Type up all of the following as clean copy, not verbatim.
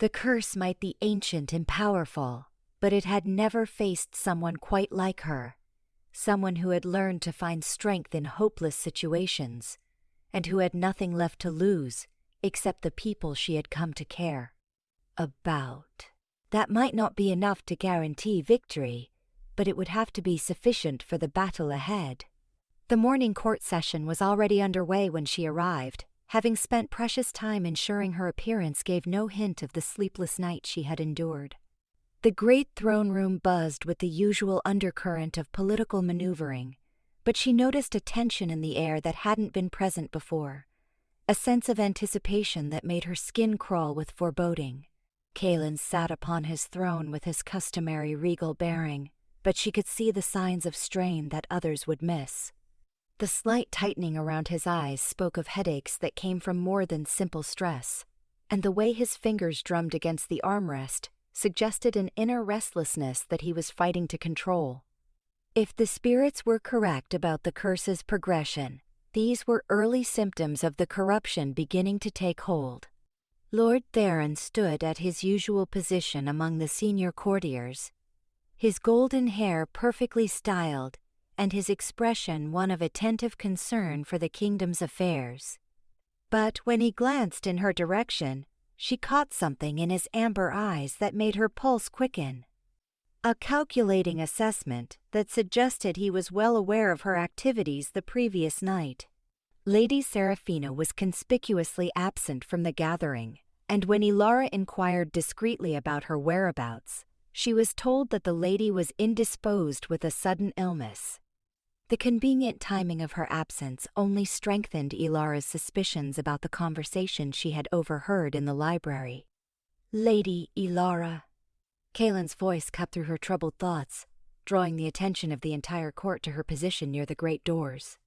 The curse might be ancient and powerful, but it had never faced someone quite like her. Someone who had learned to find strength in hopeless situations, and who had nothing left to lose except the people she had come to care about. That might not be enough to guarantee victory, but it would have to be sufficient for the battle ahead. The morning court session was already underway when she arrived, having spent precious time ensuring her appearance gave no hint of the sleepless night she had endured. The great throne room buzzed with the usual undercurrent of political maneuvering, but she noticed a tension in the air that hadn't been present before, a sense of anticipation that made her skin crawl with foreboding. Kaelin sat upon his throne with his customary regal bearing, but she could see the signs of strain that others would miss. The slight tightening around his eyes spoke of headaches that came from more than simple stress, and the way his fingers drummed against the armrest suggested an inner restlessness that he was fighting to control. If the spirits were correct about the curse's progression, these were early symptoms of the corruption beginning to take hold. Lord Theron stood at his usual position among the senior courtiers, his golden hair perfectly styled and his expression one of attentive concern for the kingdom's affairs. But when he glanced in her direction, she caught something in his amber eyes that made her pulse quicken. A calculating assessment that suggested he was well aware of her activities the previous night. Lady Seraphina was conspicuously absent from the gathering, and when Elara inquired discreetly about her whereabouts, she was told that the lady was indisposed with a sudden illness. The convenient timing of her absence only strengthened Elara's suspicions about the conversation she had overheard in the library. "Lady Elara." Kaelin's voice cut through her troubled thoughts, drawing the attention of the entire court to her position near the great doors.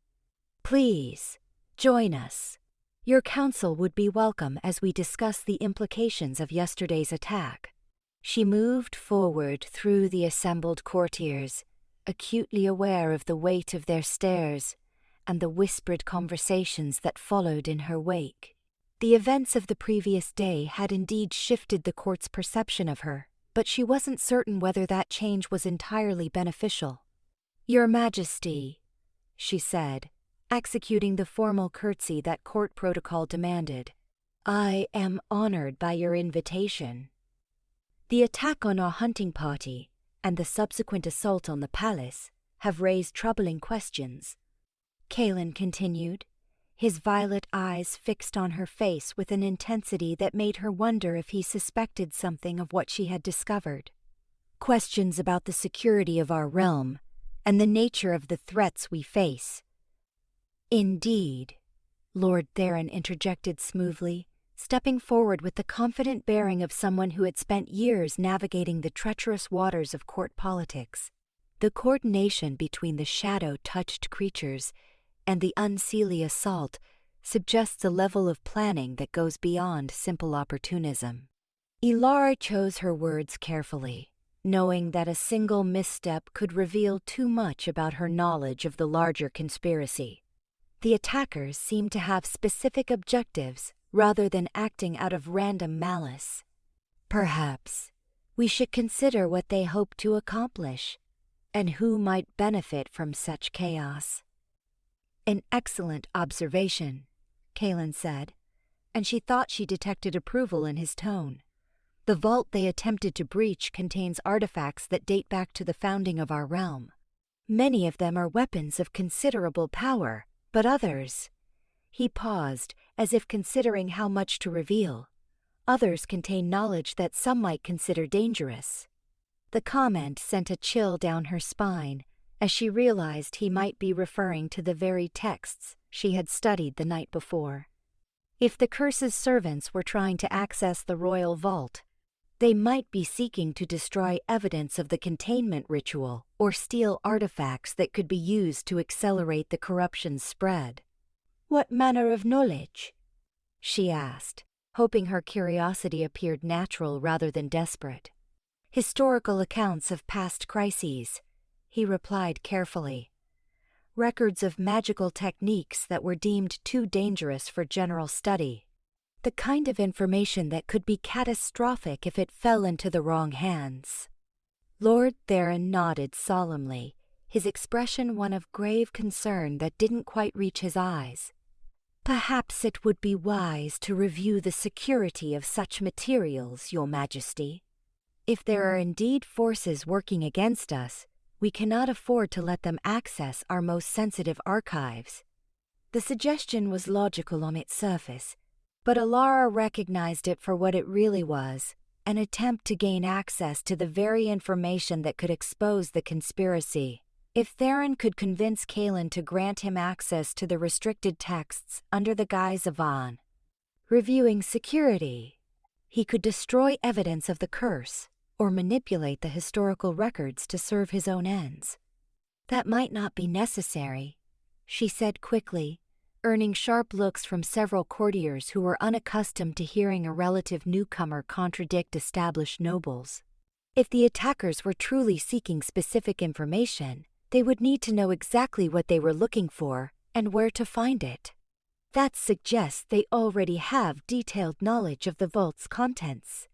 "Please, join us. Your counsel would be welcome as we discuss the implications of yesterday's attack." She moved forward through the assembled courtiers, acutely aware of the weight of their stares and the whispered conversations that followed in her wake. The events of the previous day had indeed shifted the court's perception of her, but she wasn't certain whether that change was entirely beneficial. "Your Majesty," she said, executing the formal curtsy that court protocol demanded, "I am honored by your invitation. The attack on our hunting party and the subsequent assault on the palace have raised troubling questions," Kaelin continued, his violet eyes fixed on her face with an intensity that made her wonder if he suspected something of what she had discovered. "Questions about the security of our realm and the nature of the threats we face." "Indeed," Lord Theron interjected smoothly, stepping forward with the confident bearing of someone who had spent years navigating the treacherous waters of court politics. The coordination between the shadow-touched creatures and the unseelie assault suggests a level of planning that goes beyond simple opportunism. Elara chose her words carefully, knowing that a single misstep could reveal too much about her knowledge of the larger conspiracy. The attackers seemed to have specific objectives rather than acting out of random malice. Perhaps we should consider what they hope to accomplish, and who might benefit from such chaos. "An excellent observation," Kaelin said, and she thought she detected approval in his tone. "The vault they attempted to breach contains artifacts that date back to the founding of our realm. Many of them are weapons of considerable power, but others—" He paused, as if considering how much to reveal. "Others contain knowledge that some might consider dangerous." The comment sent a chill down her spine, as she realized he might be referring to the very texts she had studied the night before. If the curse's servants were trying to access the royal vault, they might be seeking to destroy evidence of the containment ritual or steal artifacts that could be used to accelerate the corruption's spread. "What manner of knowledge?" she asked, hoping her curiosity appeared natural rather than desperate. "Historical accounts of past crises," he replied carefully. "Records of magical techniques that were deemed too dangerous for general study." The kind of information that could be catastrophic if it fell into the wrong hands. Lord Theron nodded solemnly, his expression one of grave concern that didn't quite reach his eyes. Perhaps it would be wise to review the security of such materials, Your Majesty. If there are indeed forces working against us, we cannot afford to let them access our most sensitive archives. The suggestion was logical on its surface, but Elara recognized it for what it really was, an attempt to gain access to the very information that could expose the conspiracy. If Theron could convince Kaelin to grant him access to the restricted texts under the guise of reviewing security, he could destroy evidence of the curse or manipulate the historical records to serve his own ends. That might not be necessary, she said quickly, earning sharp looks from several courtiers who were unaccustomed to hearing a relative newcomer contradict established nobles. If the attackers were truly seeking specific information, they would need to know exactly what they were looking for and where to find it. That suggests they already have detailed knowledge of the vault's contents.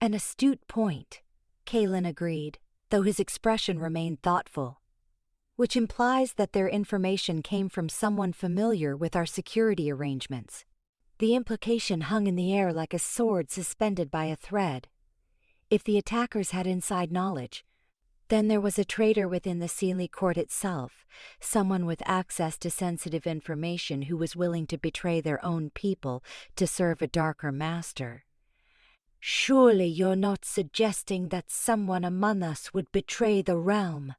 An astute point, Kaelin agreed, though his expression remained thoughtful. Which implies that their information came from someone familiar with our security arrangements. The implication hung in the air like a sword suspended by a thread. If the attackers had inside knowledge, then there was a traitor within the Seelie Court itself, someone with access to sensitive information who was willing to betray their own people to serve a darker master. Surely you're not suggesting that someone among us would betray the realm,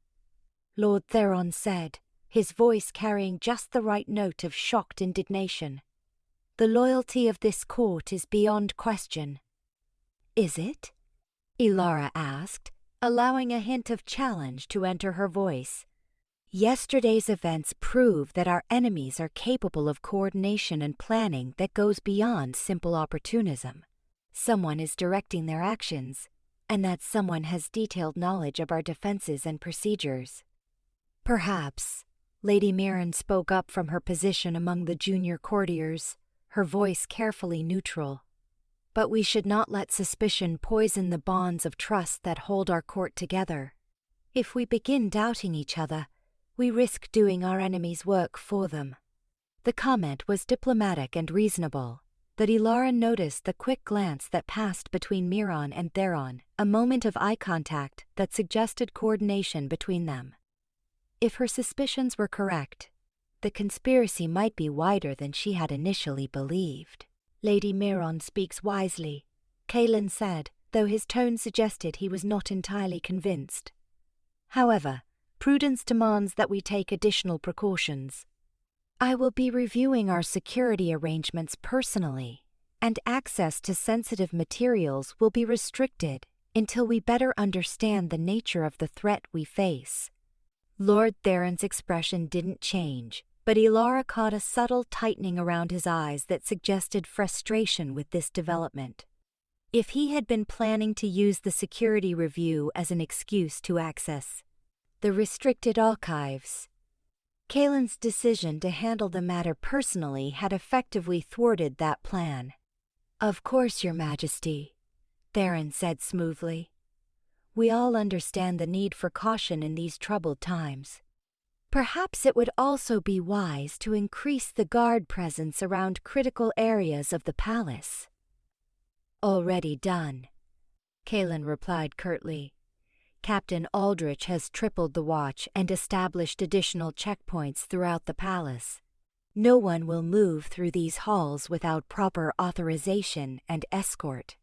Lord Theron said, his voice carrying just the right note of shocked indignation. The loyalty of this court is beyond question. Is it? Elara asked, allowing a hint of challenge to enter her voice. Yesterday's events prove that our enemies are capable of coordination and planning that goes beyond simple opportunism. Someone is directing their actions, and that someone has detailed knowledge of our defenses and procedures. Perhaps, Lady Mirren spoke up from her position among the junior courtiers, her voice carefully neutral. But we should not let suspicion poison the bonds of trust that hold our court together. If we begin doubting each other, we risk doing our enemies' work for them. The comment was diplomatic and reasonable, but Elara noticed the quick glance that passed between Mirren and Theron, a moment of eye contact that suggested coordination between them. If her suspicions were correct, the conspiracy might be wider than she had initially believed. Lady Mirren speaks wisely, Kaelin said, though his tone suggested he was not entirely convinced. However, prudence demands that we take additional precautions. I will be reviewing our security arrangements personally, and access to sensitive materials will be restricted until we better understand the nature of the threat we face. Lord Theron's expression didn't change, but Elara caught a subtle tightening around his eyes that suggested frustration with this development. If he had been planning to use the security review as an excuse to access the restricted archives, Kaelin's decision to handle the matter personally had effectively thwarted that plan. Of course, Your Majesty, Theron said smoothly. We all understand the need for caution in these troubled times. Perhaps it would also be wise to increase the guard presence around critical areas of the palace. Already done, Kaelin replied curtly. Captain Aldrich has tripled the watch and established additional checkpoints throughout the palace. No one will move through these halls without proper authorization and escort.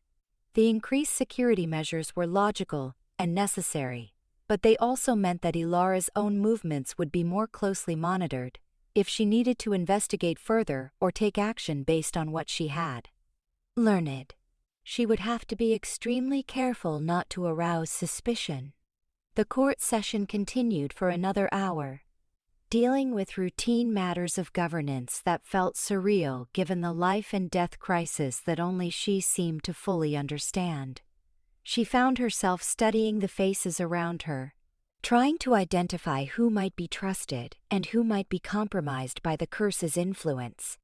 The increased security measures were logical and necessary, but they also meant that Elara's own movements would be more closely monitored if she needed to investigate further or take action based on what she had learned. She would have to be extremely careful not to arouse suspicion. The court session continued for another hour, dealing with routine matters of governance that felt surreal given the life and death crisis that only she seemed to fully understand. She found herself studying the faces around her, trying to identify who might be trusted and who might be compromised by the curse's influence.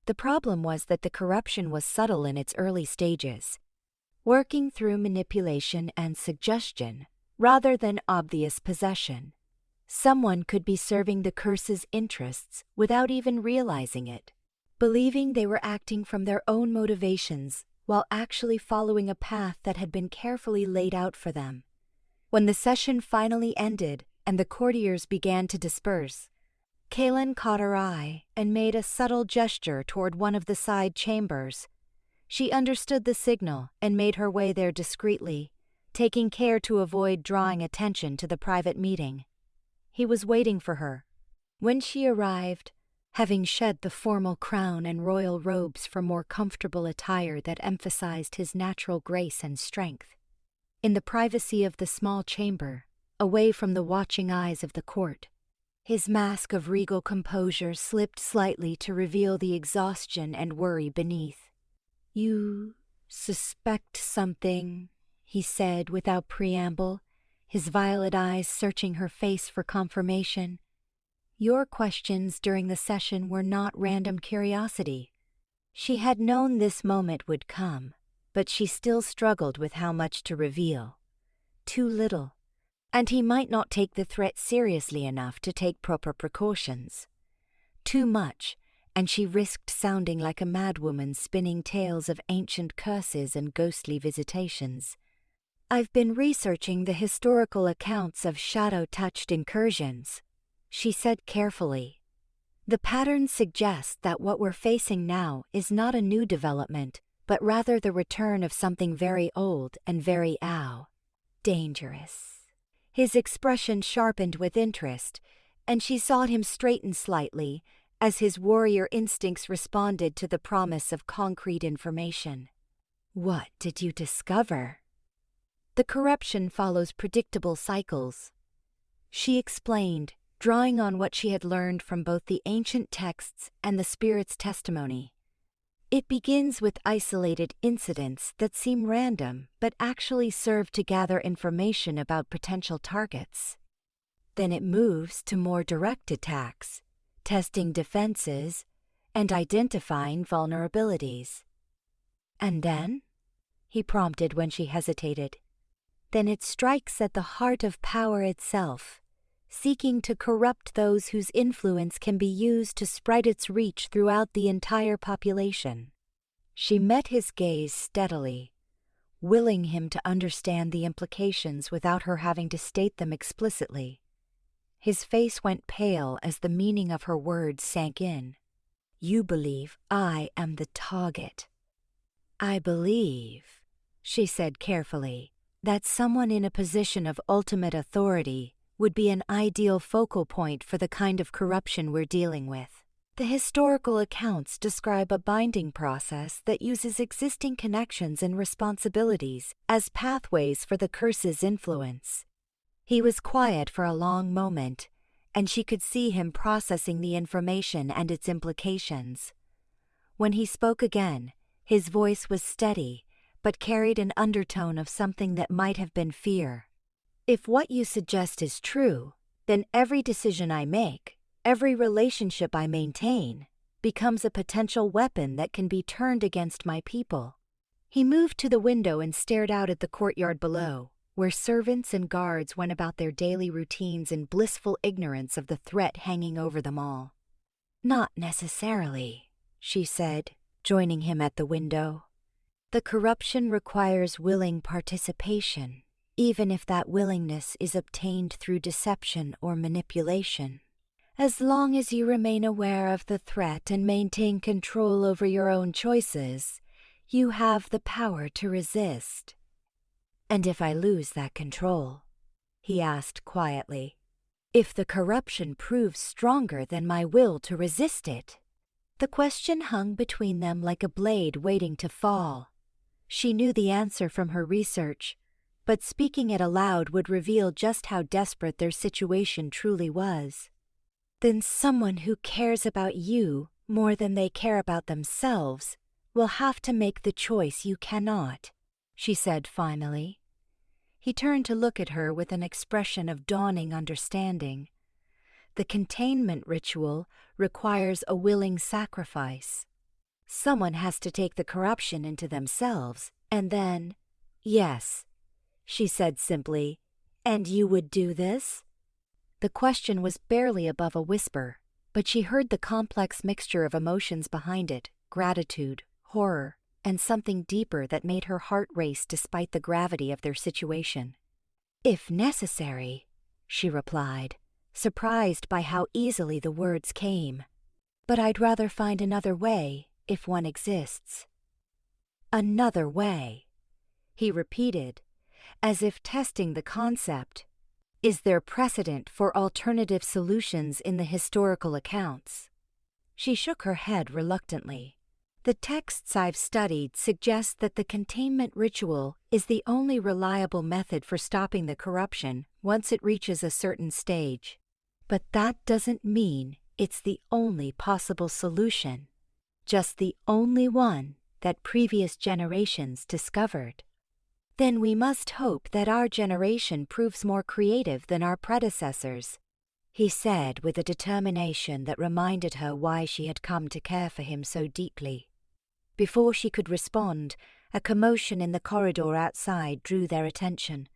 The problem was that the corruption was subtle in its early stages, working through manipulation and suggestion rather than obvious possession. Someone could be serving the curse's interests without even realizing it, believing they were acting from their own motivations while actually following a path that had been carefully laid out for them. When the session finally ended and the courtiers began to disperse, Kaylin caught her eye and made a subtle gesture toward one of the side chambers. She understood the signal and made her way there discreetly, taking care to avoid drawing attention to the private meeting. He was waiting for her. When she arrived, having shed the formal crown and royal robes for more comfortable attire that emphasized his natural grace and strength, in the privacy of the small chamber, away from the watching eyes of the court, his mask of regal composure slipped slightly to reveal the exhaustion and worry beneath. "You suspect something," he said without preamble, his violet eyes searching her face for confirmation. "Your questions during the session were not random curiosity." She had known this moment would come, but she still struggled with how much to reveal. Too little, and he might not take the threat seriously enough to take proper precautions. Too much, and she risked sounding like a madwoman spinning tales of ancient curses and ghostly visitations. "I've been researching the historical accounts of shadow-touched incursions," she said carefully. "The patterns suggest that what we're facing now is not a new development, but rather the return of something very old and very dangerous." His expression sharpened with interest, and she saw him straighten slightly as his warrior instincts responded to the promise of concrete information. "What did you discover?" "The corruption follows predictable cycles," she explained, drawing on what she had learned from both the ancient texts and the spirit's testimony. "It begins with isolated incidents that seem random but actually serve to gather information about potential targets. Then it moves to more direct attacks, testing defenses and identifying vulnerabilities." "And then?" he prompted when she hesitated. "Then it strikes at the heart of power itself, seeking to corrupt those whose influence can be used to spread its reach throughout the entire population." She met his gaze steadily, willing him to understand the implications without her having to state them explicitly. His face went pale as the meaning of her words sank in. "You believe I am the target." "I believe," she said carefully, "that someone in a position of ultimate authority would be an ideal focal point for the kind of corruption we're dealing with. The historical accounts describe a binding process that uses existing connections and responsibilities as pathways for the curse's influence." He was quiet for a long moment, and she could see him processing the information and its implications. When he spoke again, his voice was steady, but carried an undertone of something that might have been fear. "If what you suggest is true, then every decision I make, every relationship I maintain, becomes a potential weapon that can be turned against my people." He moved to the window and stared out at the courtyard below, where servants and guards went about their daily routines in blissful ignorance of the threat hanging over them all. "Not necessarily," she said, joining him at the window. "The corruption requires willing participation, even if that willingness is obtained through deception or manipulation. As long as you remain aware of the threat and maintain control over your own choices, you have the power to resist." "And if I lose that control?" he asked quietly. "If the corruption proves stronger than my will to resist it?" The question hung between them like a blade waiting to fall. She knew the answer from her research, but speaking it aloud would reveal just how desperate their situation truly was. "Then someone who cares about you more than they care about themselves will have to make the choice you cannot," she said finally. He turned to look at her with an expression of dawning understanding. The containment ritual requires a willing sacrifice. Someone has to take the corruption into themselves, and then— Yes, she said simply. And you would do this? The question was barely above a whisper, but she heard the complex mixture of emotions behind it: gratitude, horror, and something deeper that made her heart race despite the gravity of their situation. If necessary, she replied, surprised by how easily the words came. But I'd rather find another way, if one exists. Another way, he repeated, as if testing the concept. Is there precedent for alternative solutions in the historical accounts? She shook her head reluctantly. The texts I've studied suggest that the containment ritual is the only reliable method for stopping the corruption once it reaches a certain stage. But that doesn't mean it's the only possible solution, just the only one that previous generations discovered. Then we must hope that our generation proves more creative than our predecessors, he said with a determination that reminded her why she had come to care for him so deeply. Before she could respond, a commotion in the corridor outside drew their attention.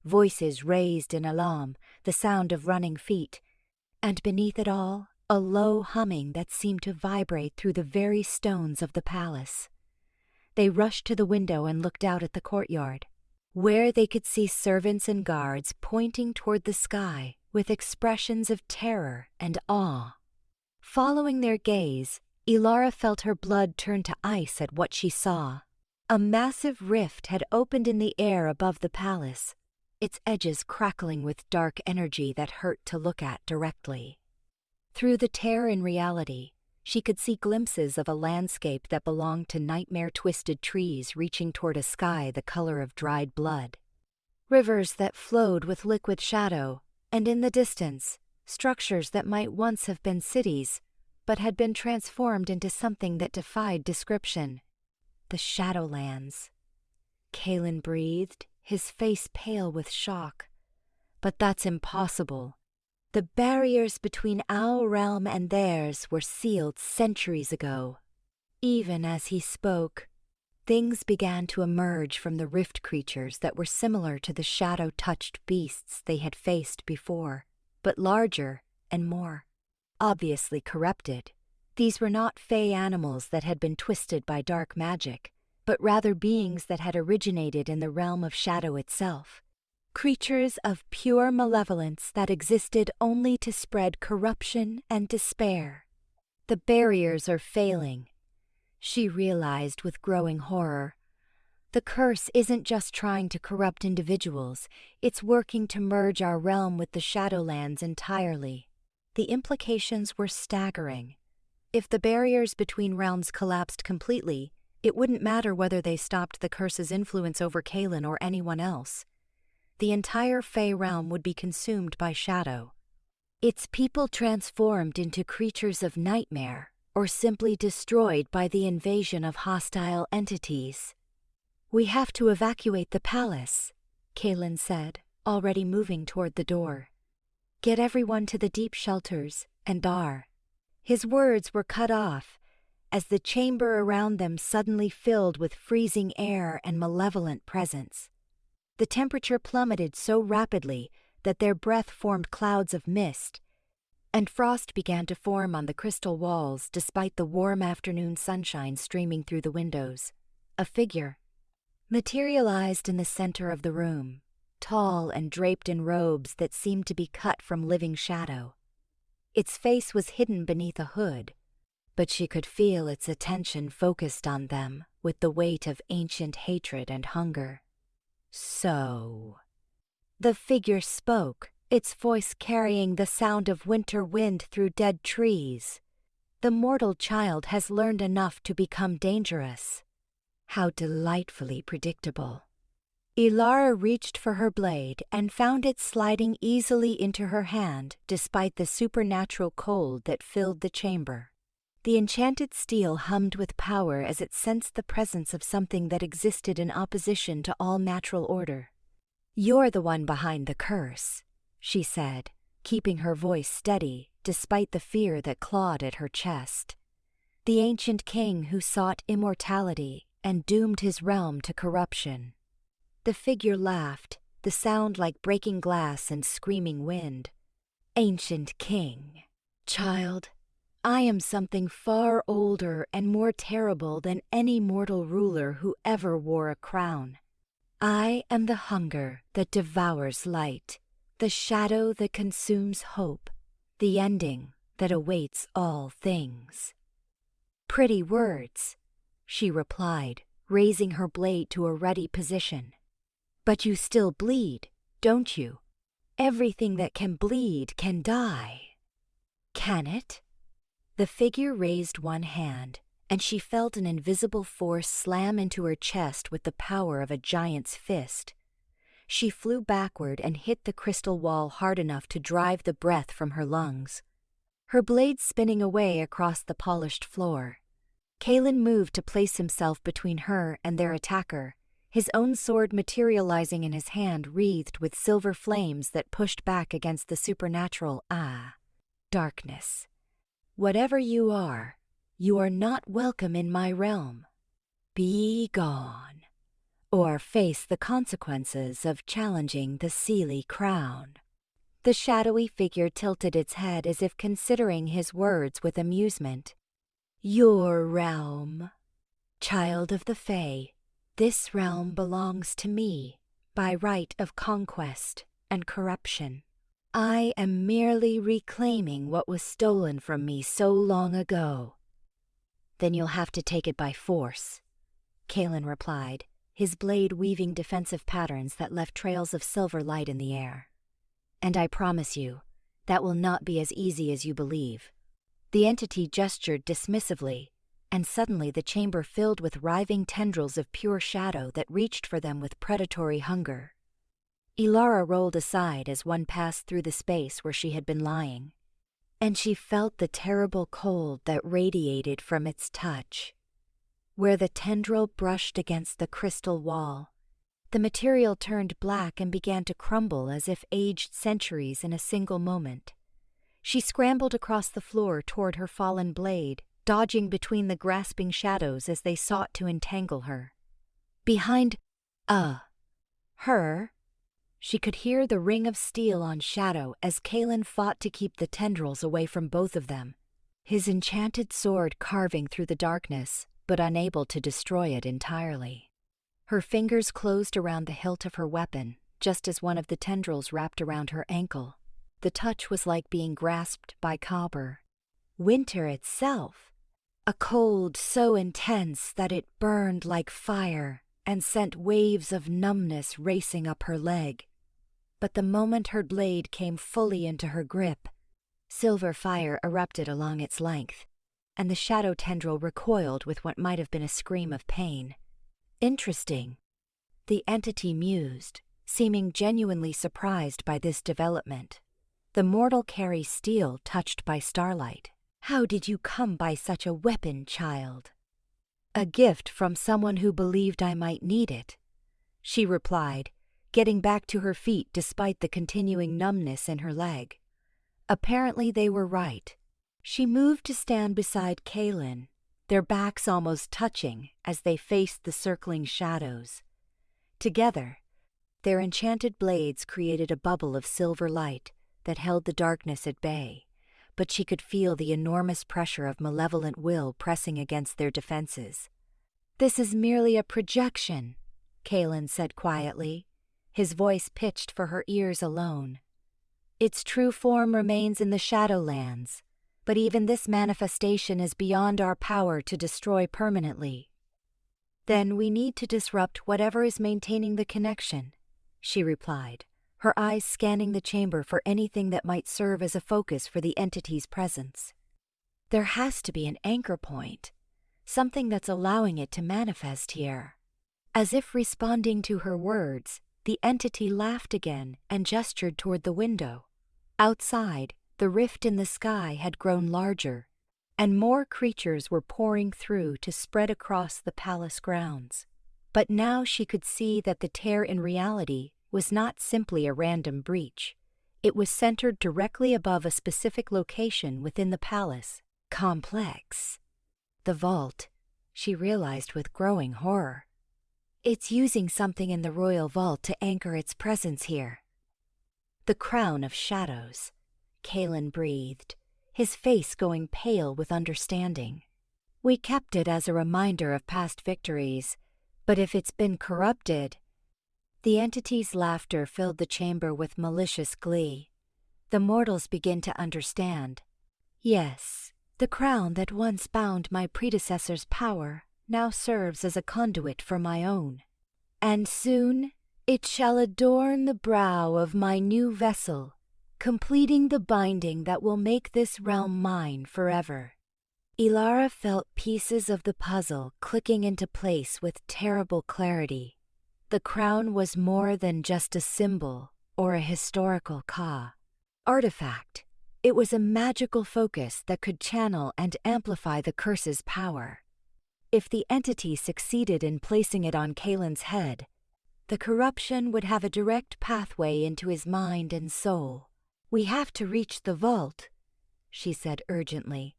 Voices raised in alarm, the sound of running feet, and beneath it all, a low humming that seemed to vibrate through the very stones of the palace. They rushed to the window and looked out at the courtyard, where they could see servants and guards pointing toward the sky with expressions of terror and awe. Following their gaze, Elara felt her blood turn to ice at what she saw. A massive rift had opened in the air above the palace, its edges crackling with dark energy that hurt to look at directly. Through the tear in reality, she could see glimpses of a landscape that belonged to nightmare-twisted trees reaching toward a sky the color of dried blood. Rivers that flowed with liquid shadow, and in the distance, structures that might once have been cities, but had been transformed into something that defied description. The Shadowlands. Kaelin breathed, his face pale with shock. But that's impossible. The barriers between our realm and theirs were sealed centuries ago. Even as he spoke, things began to emerge from the rift creatures that were similar to the shadow-touched beasts they had faced before, but larger and more obviously corrupted. These were not fey animals that had been twisted by dark magic, but rather beings that had originated in the realm of shadow itself. Creatures of pure malevolence that existed only to spread corruption and despair. The barriers are failing, she realized with growing horror. The curse isn't just trying to corrupt individuals, it's working to merge our realm with the Shadowlands entirely. The implications were staggering. If the barriers between realms collapsed completely, it wouldn't matter whether they stopped the curse's influence over Kaelin or anyone else. The entire Fey realm would be consumed by shadow. Its people transformed into creatures of nightmare, or simply destroyed by the invasion of hostile entities. We have to evacuate the palace, Kaelin said, already moving toward the door. Get everyone to the deep shelters, and Dar. His words were cut off, as the chamber around them suddenly filled with freezing air and malevolent presence. The temperature plummeted so rapidly that their breath formed clouds of mist, and frost began to form on the crystal walls despite the warm afternoon sunshine streaming through the windows. A figure materialized in the center of the room, tall and draped in robes that seemed to be cut from living shadow. Its face was hidden beneath a hood, but she could feel its attention focused on them with the weight of ancient hatred and hunger. So, the figure spoke, its voice carrying the sound of winter wind through dead trees. The mortal child has learned enough to become dangerous. How delightfully predictable. Elara reached for her blade and found it sliding easily into her hand despite the supernatural cold that filled the chamber. The enchanted steel hummed with power as it sensed the presence of something that existed in opposition to all natural order. You're the one behind the curse, she said, keeping her voice steady despite the fear that clawed at her chest. the ancient king who sought immortality and doomed his realm to corruption. The figure laughed, the sound like breaking glass and screaming wind. Ancient king, child, I am something far older and more terrible than any mortal ruler who ever wore a crown. I am the hunger that devours light, the shadow that consumes hope, the ending that awaits all things. Pretty words, she replied, raising her blade to a ready position. But you still bleed, don't you? Everything that can bleed can die. Can it? The figure raised one hand, and she felt an invisible force slam into her chest with the power of a giant's fist. She flew backward and hit the crystal wall hard enough to drive the breath from her lungs, her blade spinning away across the polished floor. Kalen moved to place himself between her and their attacker, his own sword materializing in his hand wreathed with silver flames that pushed back against the supernatural darkness. Whatever you are not welcome in my realm. Be gone, or face the consequences of challenging the Seelie crown. The shadowy figure tilted its head as if considering his words with amusement. Your realm. Child of the Fae, this realm belongs to me by right of conquest and corruption. I am merely reclaiming what was stolen from me so long ago. Then you'll have to take it by force, Kalen replied, his blade weaving defensive patterns that left trails of silver light in the air. And I promise you, that will not be as easy as you believe. The entity gestured dismissively, and suddenly the chamber filled with writhing tendrils of pure shadow that reached for them with predatory hunger. Elara rolled aside as one passed through the space where she had been lying, and she felt the terrible cold that radiated from its touch. Where the tendril brushed against the crystal wall, the material turned black and began to crumble as if aged centuries in a single moment. She scrambled across the floor toward her fallen blade, dodging between the grasping shadows as they sought to entangle her. Behind her, she could hear the ring of steel on shadow as Kalen fought to keep the tendrils away from both of them, his enchanted sword carving through the darkness, but unable to destroy it entirely. Her fingers closed around the hilt of her weapon, just as one of the tendrils wrapped around her ankle. The touch was like being grasped by copper. Winter itself, a cold so intense that it burned like fire and sent waves of numbness racing up her leg. But the moment her blade came fully into her grip, silver fire erupted along its length, and the shadow tendril recoiled with what might have been a scream of pain. Interesting, the entity mused, seeming genuinely surprised by this development. The mortal carries steel touched by starlight. How did you come by such a weapon, child? A gift from someone who believed I might need it, she replied, getting back to her feet despite the continuing numbness in her leg. Apparently they were right. She moved to stand beside Kalen, their backs almost touching as they faced the circling shadows. Together, their enchanted blades created a bubble of silver light that held the darkness at bay, but she could feel the enormous pressure of malevolent will pressing against their defenses. This is merely a projection, Kalen said quietly, his voice pitched for her ears alone. Its true form remains in the Shadowlands, but even this manifestation is beyond our power to destroy permanently. Then we need to disrupt whatever is maintaining the connection, she replied, her eyes scanning the chamber for anything that might serve as a focus for the entity's presence. There has to be an anchor point, something that's allowing it to manifest here. As if responding to her words, the entity laughed again and gestured toward the window. Outside, the rift in the sky had grown larger, and more creatures were pouring through to spread across the palace grounds. But now she could see that the tear in reality was not simply a random breach. It was centered directly above a specific location within the palace complex. The vault, she realized with growing horror. It's using something in the royal vault to anchor its presence here. The crown of shadows, Kalen breathed, his face going pale with understanding. We kept it as a reminder of past victories, but if it's been corrupted... The entity's laughter filled the chamber with malicious glee. The mortals begin to understand. Yes, the crown that once bound my predecessor's power now serves as a conduit for my own. And soon it shall adorn the brow of my new vessel, completing the binding that will make this realm mine forever. Elara felt pieces of the puzzle clicking into place with terrible clarity. The crown was more than just a symbol or a historical artifact. It was a magical focus that could channel and amplify the curse's power. If the entity succeeded in placing it on Kalen's head, the corruption would have a direct pathway into his mind and soul. "We have to reach the vault," she said urgently.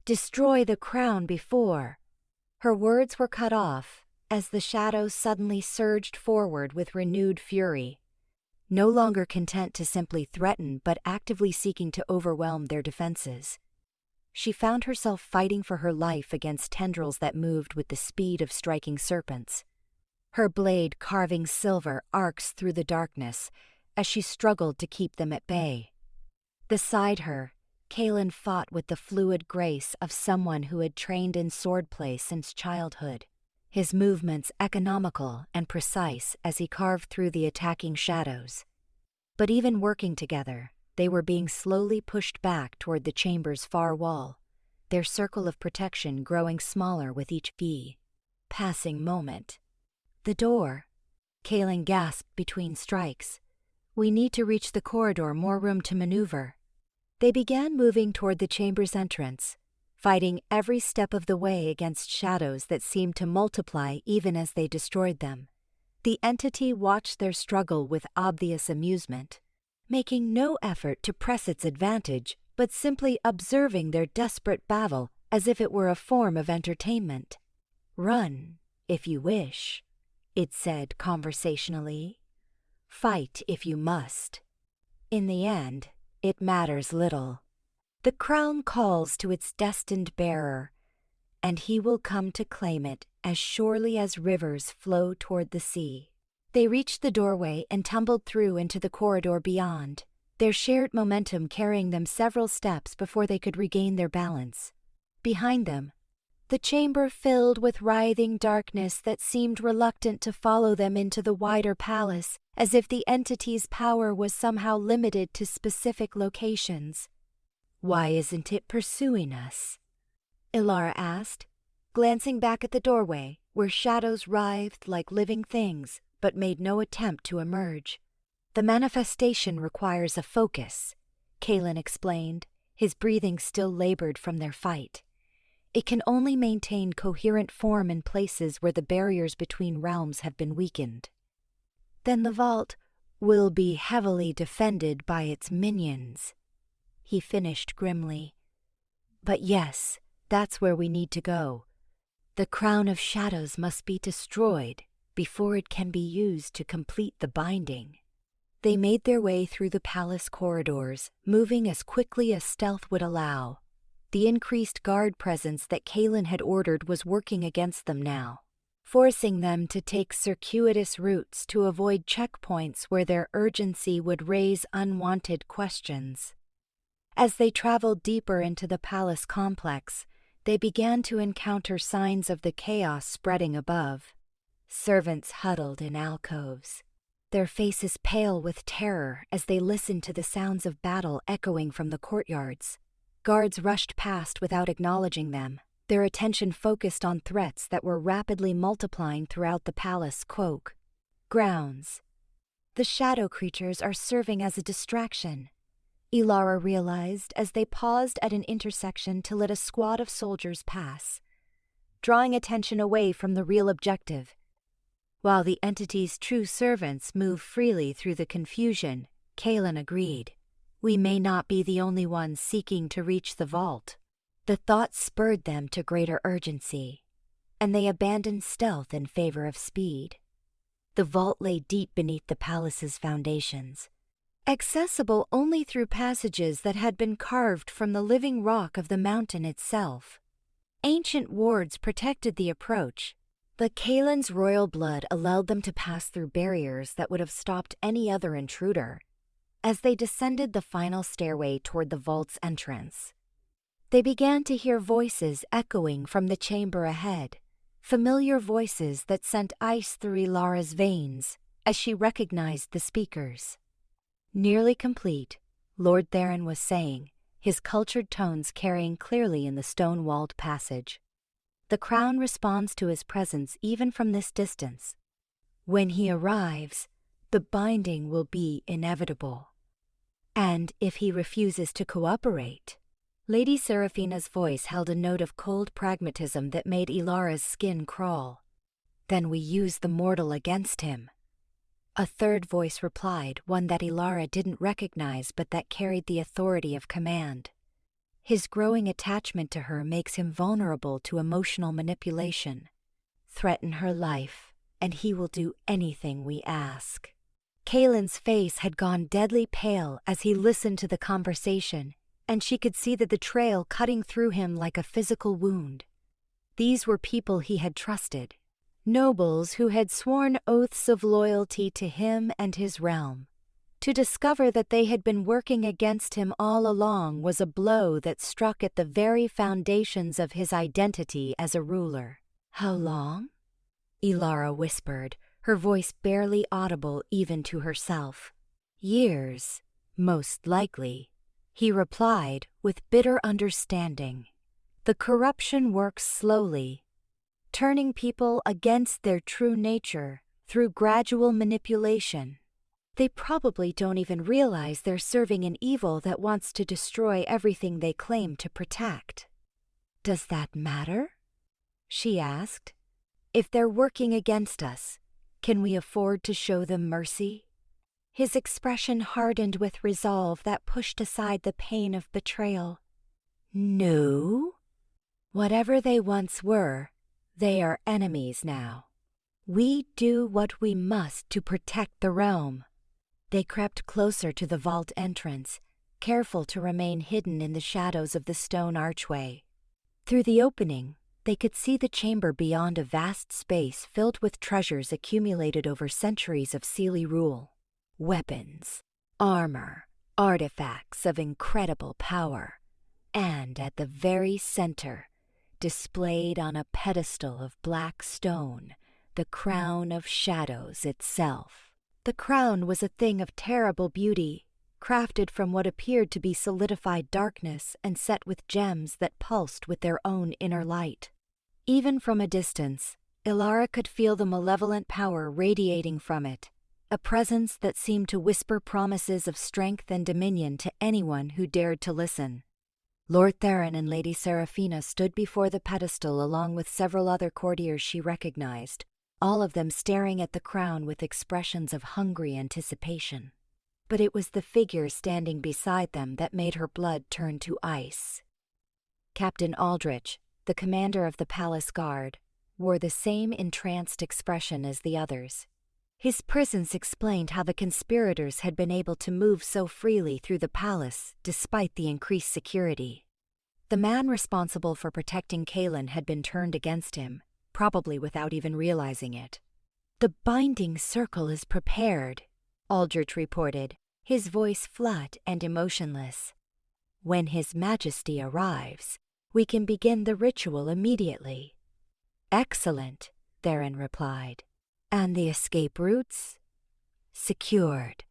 "Destroy the crown before..." Her words were cut off as the shadows suddenly surged forward with renewed fury, no longer content to simply threaten but actively seeking to overwhelm their defenses. She found herself fighting for her life against tendrils that moved with the speed of striking serpents. Her blade carving silver arcs through the darkness as she struggled to keep them at bay. Beside her, Kalen fought with the fluid grace of someone who had trained in swordplay since childhood, his movements economical and precise as he carved through the attacking shadows. But even working together, they were being slowly pushed back toward the chamber's far wall, their circle of protection growing smaller with each passing moment. "The door," Kalen gasped between strikes. "We need to reach the corridor, more room to maneuver." They began moving toward the chamber's entrance, fighting every step of the way against shadows that seemed to multiply even as they destroyed them. The entity watched their struggle with obvious amusement, making no effort to press its advantage, but simply observing their desperate battle as if it were a form of entertainment. "Run, if you wish," it said conversationally. "Fight if you must. In the end, it matters little. The crown calls to its destined bearer, and he will come to claim it as surely as rivers flow toward the sea." They reached the doorway and tumbled through into the corridor beyond, their shared momentum carrying them several steps before they could regain their balance. Behind them, the chamber filled with writhing darkness that seemed reluctant to follow them into the wider palace, as if the entity's power was somehow limited to specific locations. "Why isn't it pursuing us?" Elara asked, glancing back at the doorway, where shadows writhed like living things, but made no attempt to emerge. "The manifestation requires a focus," Kalen explained, his breathing still labored from their fight. "It can only maintain coherent form in places where the barriers between realms have been weakened." "Then the vault will be heavily defended by its minions," he finished grimly. "But yes, that's where we need to go. The crown of shadows must be destroyed before it can be used to complete the binding." They made their way through the palace corridors, moving as quickly as stealth would allow. The increased guard presence that Kalen had ordered was working against them now, forcing them to take circuitous routes to avoid checkpoints where their urgency would raise unwanted questions. As they traveled deeper into the palace complex, they began to encounter signs of the chaos spreading above. Servants huddled in alcoves, their faces pale with terror as they listened to the sounds of battle echoing from the courtyards. Guards rushed past without acknowledging them, their attention focused on threats that were rapidly multiplying throughout the palace grounds. "The shadow creatures are serving as a distraction," Elara realized as they paused at an intersection to let a squad of soldiers pass, drawing attention away from the real objective. While the entity's true servants move freely through the confusion, Kalen agreed. "We may not be the only ones seeking to reach the vault." The thought spurred them to greater urgency, and they abandoned stealth in favor of speed. The vault lay deep beneath the palace's foundations, accessible only through passages that had been carved from the living rock of the mountain itself. Ancient wards protected the approach, but Kaelin's royal blood allowed them to pass through barriers that would have stopped any other intruder. As they descended the final stairway toward the vault's entrance, they began to hear voices echoing from the chamber ahead, familiar voices that sent ice through Elara's veins as she recognized the speakers. Nearly complete, Lord Theron was saying, his cultured tones carrying clearly in the stone-walled passage. The crown responds to his presence even from this distance. When he arrives, the binding will be inevitable. And if he refuses to cooperate, Lady Seraphina's voice held a note of cold pragmatism that made Elara's skin crawl. Then we use the mortal against him. A third voice replied, one that Elara didn't recognize but that carried the authority of command. His growing attachment to her makes him vulnerable to emotional manipulation. Threaten her life, and he will do anything we ask. Kaelin's face had gone deadly pale as he listened to the conversation, and she could see the betrayal cutting through him like a physical wound. These were people he had trusted, nobles who had sworn oaths of loyalty to him and his realm. To discover that they had been working against him all along was a blow that struck at the very foundations of his identity as a ruler. "How long?" Elara whispered, her voice barely audible even to herself. "Years, most likely," he replied with bitter understanding. "The corruption works slowly, turning people against their true nature through gradual manipulation. They probably don't even realize they're serving an evil that wants to destroy everything they claim to protect." "Does that matter?" she asked. "If they're working against us, can we afford to show them mercy?" His expression hardened with resolve that pushed aside the pain of betrayal. "No. Whatever they once were, they are enemies now. We do what we must to protect the realm." They crept closer to the vault entrance, careful to remain hidden in the shadows of the stone archway. Through the opening, they could see the chamber beyond, a vast space filled with treasures accumulated over centuries of Seelie rule. Weapons, armor, artifacts of incredible power, and at the very center, displayed on a pedestal of black stone, the crown of shadows itself. The crown was a thing of terrible beauty, crafted from what appeared to be solidified darkness and set with gems that pulsed with their own inner light. Even from a distance, Elara could feel the malevolent power radiating from it, a presence that seemed to whisper promises of strength and dominion to anyone who dared to listen. Lord Theron and Lady Seraphina stood before the pedestal along with several other courtiers she recognized, all of them staring at the crown with expressions of hungry anticipation. But it was the figure standing beside them that made her blood turn to ice. Captain Aldrich, the commander of the palace guard, wore the same entranced expression as the others. His presence explained how the conspirators had been able to move so freely through the palace despite the increased security. The man responsible for protecting Kaelin had been turned against him, probably without even realizing it. "The binding circle is prepared," Aldrich reported, his voice flat and emotionless. "When His Majesty arrives, we can begin the ritual immediately." "Excellent," Theron replied. "And the escape routes?" "Secured.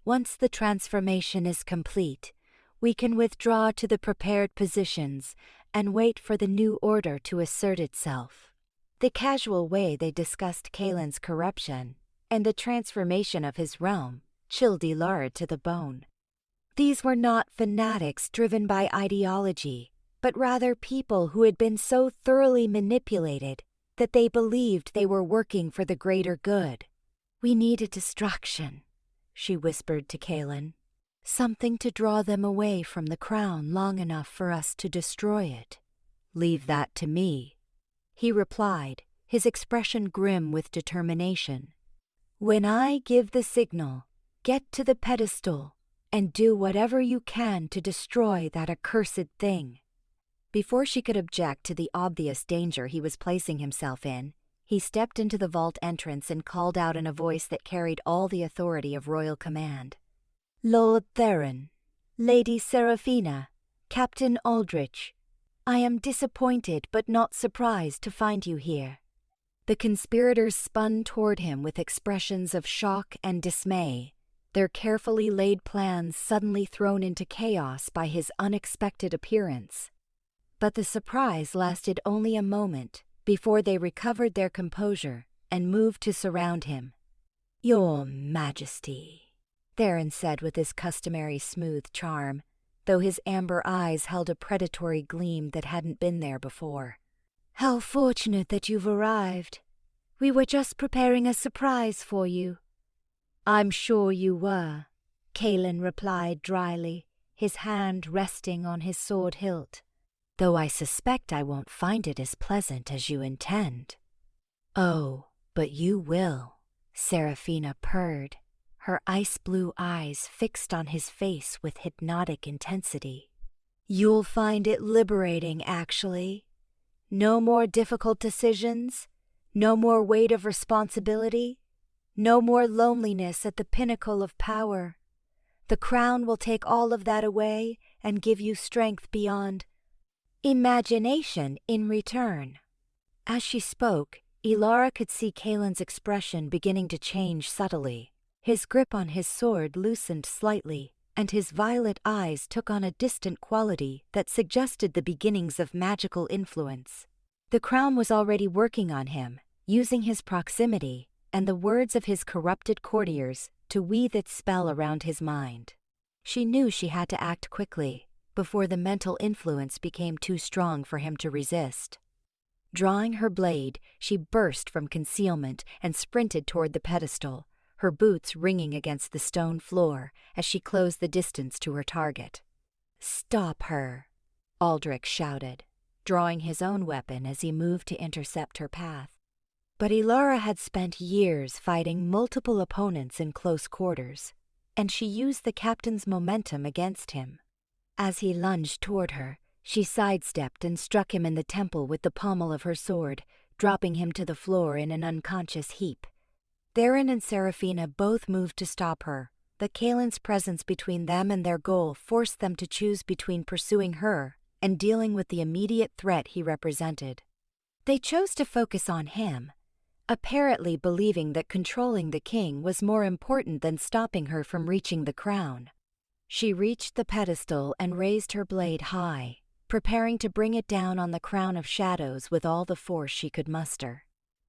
Once the transformation is complete, we can withdraw to the prepared positions and wait for the new order to assert itself." The casual way they discussed Kaelin's corruption and the transformation of his realm chilled Elara to the bone. These were not fanatics driven by ideology, but rather people who had been so thoroughly manipulated that they believed they were working for the greater good. "We need a distraction," she whispered to Kaelin. Something to draw them away from the crown long enough for us to destroy it. Leave that to me, he replied, his expression grim with determination. When I give the signal, get to the pedestal and do whatever you can to destroy that accursed thing. Before she could object to the obvious danger he was placing himself in, he stepped into the vault entrance and called out in a voice that carried all the authority of royal command. Lord Theron, Lady Seraphina, Captain Aldrich, I am disappointed but not surprised to find you here. The conspirators spun toward him with expressions of shock and dismay, their carefully laid plans suddenly thrown into chaos by his unexpected appearance. But the surprise lasted only a moment before they recovered their composure and moved to surround him. Your Majesty, Theron said with his customary smooth charm, though his amber eyes held a predatory gleam that hadn't been there before. How fortunate that you've arrived. We were just preparing a surprise for you. I'm sure you were, Kaelin replied dryly, his hand resting on his sword hilt. Though I suspect I won't find it as pleasant as you intend. Oh, but you will, Seraphina purred, her ice-blue eyes fixed on his face with hypnotic intensity. You'll find it liberating, actually. No more difficult decisions, no more weight of responsibility, no more loneliness at the pinnacle of power. The crown will take all of that away and give you strength beyond imagination in return. As she spoke, Elara could see Kaelin's expression beginning to change subtly. His grip on his sword loosened slightly, and his violet eyes took on a distant quality that suggested the beginnings of magical influence. The crown was already working on him, using his proximity and the words of his corrupted courtiers to weave its spell around his mind. She knew she had to act quickly, before the mental influence became too strong for him to resist. Drawing her blade, she burst from concealment and sprinted toward the pedestal, her boots ringing against the stone floor as she closed the distance to her target. Stop her, Aldrich shouted, drawing his own weapon as he moved to intercept her path. But Elara had spent years fighting multiple opponents in close quarters, and she used the captain's momentum against him. As he lunged toward her, she sidestepped and struck him in the temple with the pommel of her sword, dropping him to the floor in an unconscious heap. Theron and Seraphina both moved to stop her, but Kaelin's presence between them and their goal forced them to choose between pursuing her and dealing with the immediate threat he represented. They chose to focus on him, apparently believing that controlling the king was more important than stopping her from reaching the crown. She reached the pedestal and raised her blade high, preparing to bring it down on the crown of shadows with all the force she could muster.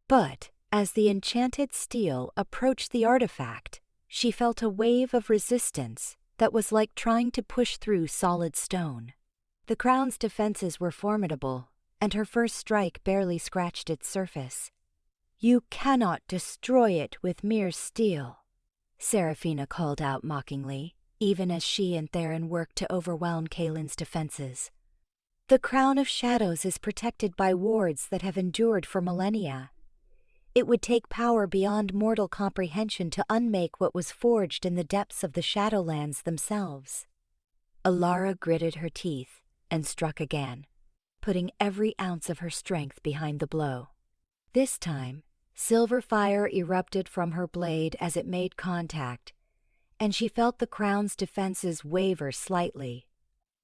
But as the enchanted steel approached the artifact, she felt a wave of resistance that was like trying to push through solid stone. The crown's defenses were formidable, and her first strike barely scratched its surface. You cannot destroy it with mere steel, Seraphina called out mockingly, even as she and Theron worked to overwhelm Kaelin's defenses. The crown of shadows is protected by wards that have endured for millennia. It would take power beyond mortal comprehension to unmake what was forged in the depths of the Shadowlands themselves. Elara gritted her teeth and struck again, putting every ounce of her strength behind the blow. This time, silver fire erupted from her blade as it made contact, and she felt the crown's defenses waver slightly.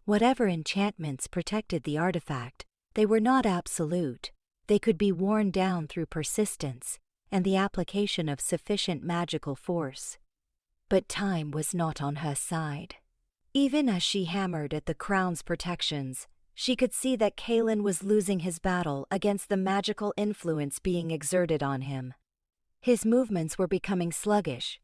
Whatever enchantments protected the artifact, they were not absolute. They could be worn down through persistence and the application of sufficient magical force. But time was not on her side. Even as she hammered at the crown's protections, she could see that Kaelin was losing his battle against the magical influence being exerted on him. His movements were becoming sluggish.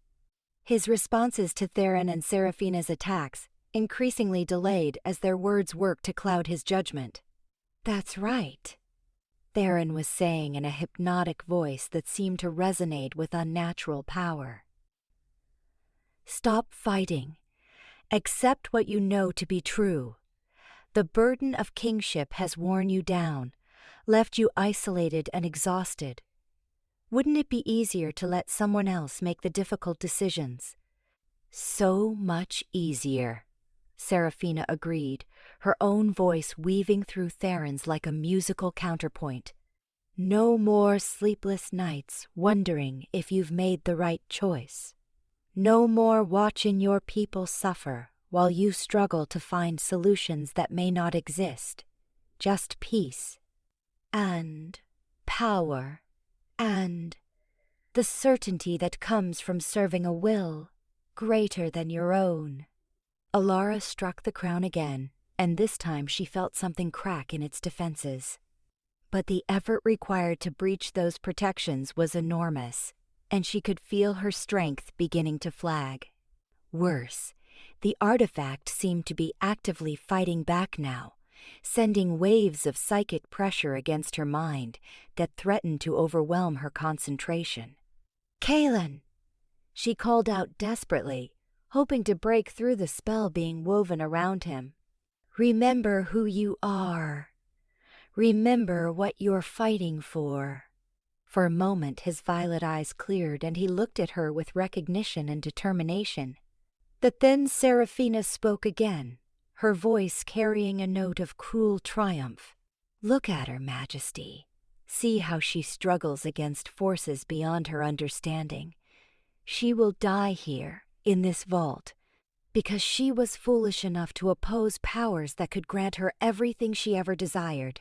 His responses to Theron and Seraphina's attacks increasingly delayed as their words worked to cloud his judgment. That's right, Theron was saying in a hypnotic voice that seemed to resonate with unnatural power. Stop fighting Accept what you know to be true. The burden of kingship has worn you down, left you isolated and exhausted. Wouldn't it be easier to let someone else make the difficult decisions? So much easier, Seraphina agreed, her own voice weaving through Theron's like a musical counterpoint. No more sleepless nights wondering if you've made the right choice. No more watching your people suffer while you struggle to find solutions that may not exist. Just peace. And power. And the certainty that comes from serving a will greater than your own. Elara struck the crown again, and this time she felt something crack in its defenses. But the effort required to breach those protections was enormous, and she could feel her strength beginning to flag. Worse, the artifact seemed to be actively fighting back now, sending waves of psychic pressure against her mind that threatened to overwhelm her concentration. "Kaelin!" She called out desperately, hoping to break through the spell being woven around him. "Remember who you are. Remember what you're fighting for." For a moment his violet eyes cleared and he looked at her with recognition and determination. But then Seraphina spoke again, her voice carrying a note of cruel triumph. "Look at her, Majesty. See how she struggles against forces beyond her understanding. She will die here, in this vault, because she was foolish enough to oppose powers that could grant her everything she ever desired.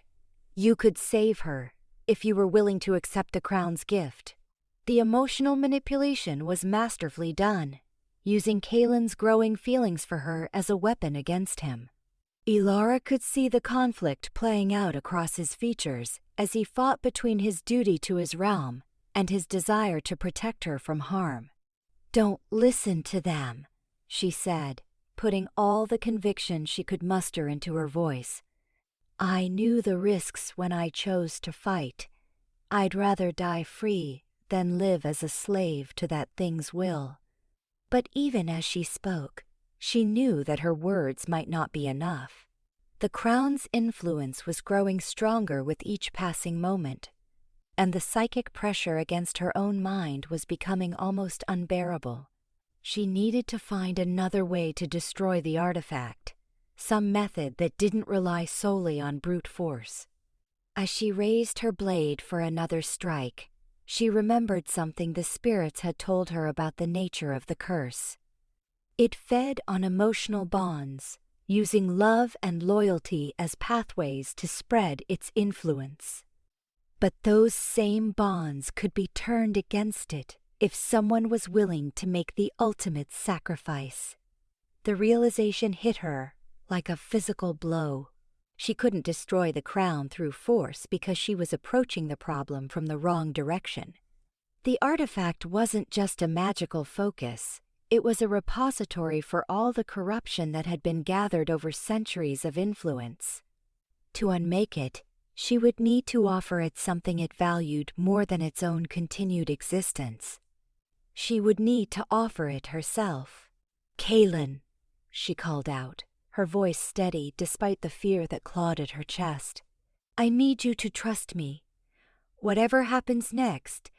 You could save her, if you were willing to accept the crown's gift." The emotional manipulation was masterfully done, using Kaelin's growing feelings for her as a weapon against him. Elara could see the conflict playing out across his features as he fought between his duty to his realm and his desire to protect her from harm. "Don't listen to them," she said, putting all the conviction she could muster into her voice. "I knew the risks when I chose to fight. I'd rather die free than live as a slave to that thing's will." But even as she spoke, she knew that her words might not be enough. The crown's influence was growing stronger with each passing moment, and the psychic pressure against her own mind was becoming almost unbearable. She needed to find another way to destroy the artifact, some method that didn't rely solely on brute force. As she raised her blade for another strike, she remembered something the spirits had told her about the nature of the curse. It fed on emotional bonds, using love and loyalty as pathways to spread its influence. But those same bonds could be turned against it if someone was willing to make the ultimate sacrifice. The realization hit her like a physical blow. She couldn't destroy the crown through force because she was approaching the problem from the wrong direction. The artifact wasn't just a magical focus. It was a repository for all the corruption that had been gathered over centuries of influence. To unmake it, she would need to offer it something it valued more than its own continued existence. She would need to offer it herself. "Kaelin," she called out, her voice steady despite the fear that clawed at her chest. "I need you to trust me. Whatever happens next,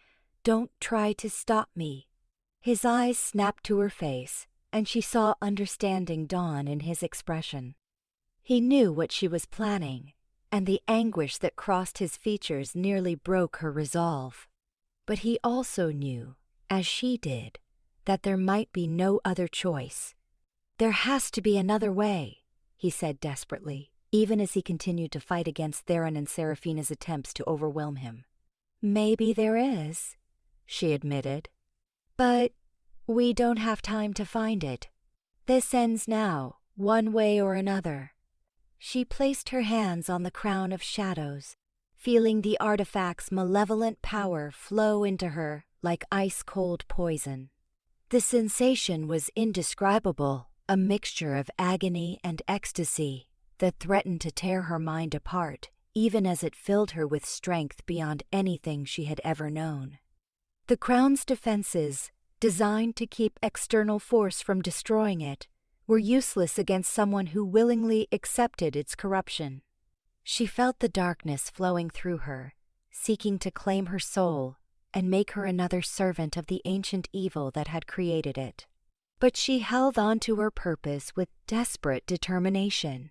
don't try to stop me." His eyes snapped to her face, and she saw understanding dawn in his expression. He knew what she was planning, and the anguish that crossed his features nearly broke her resolve. But he also knew, as she did, that there might be no other choice. "There has to be another way," he said desperately, even as he continued to fight against Theron and Seraphina's attempts to overwhelm him. "Maybe there is," she admitted. "But we don't have time to find it. This ends now, one way or another." She placed her hands on the crown of shadows, feeling the artifact's malevolent power flow into her like ice-cold poison. The sensation was indescribable, a mixture of agony and ecstasy that threatened to tear her mind apart, even as it filled her with strength beyond anything she had ever known. The crown's defenses, designed to keep external force from destroying it, were useless against someone who willingly accepted its corruption. She felt the darkness flowing through her, seeking to claim her soul and make her another servant of the ancient evil that had created it. But she held on to her purpose with desperate determination.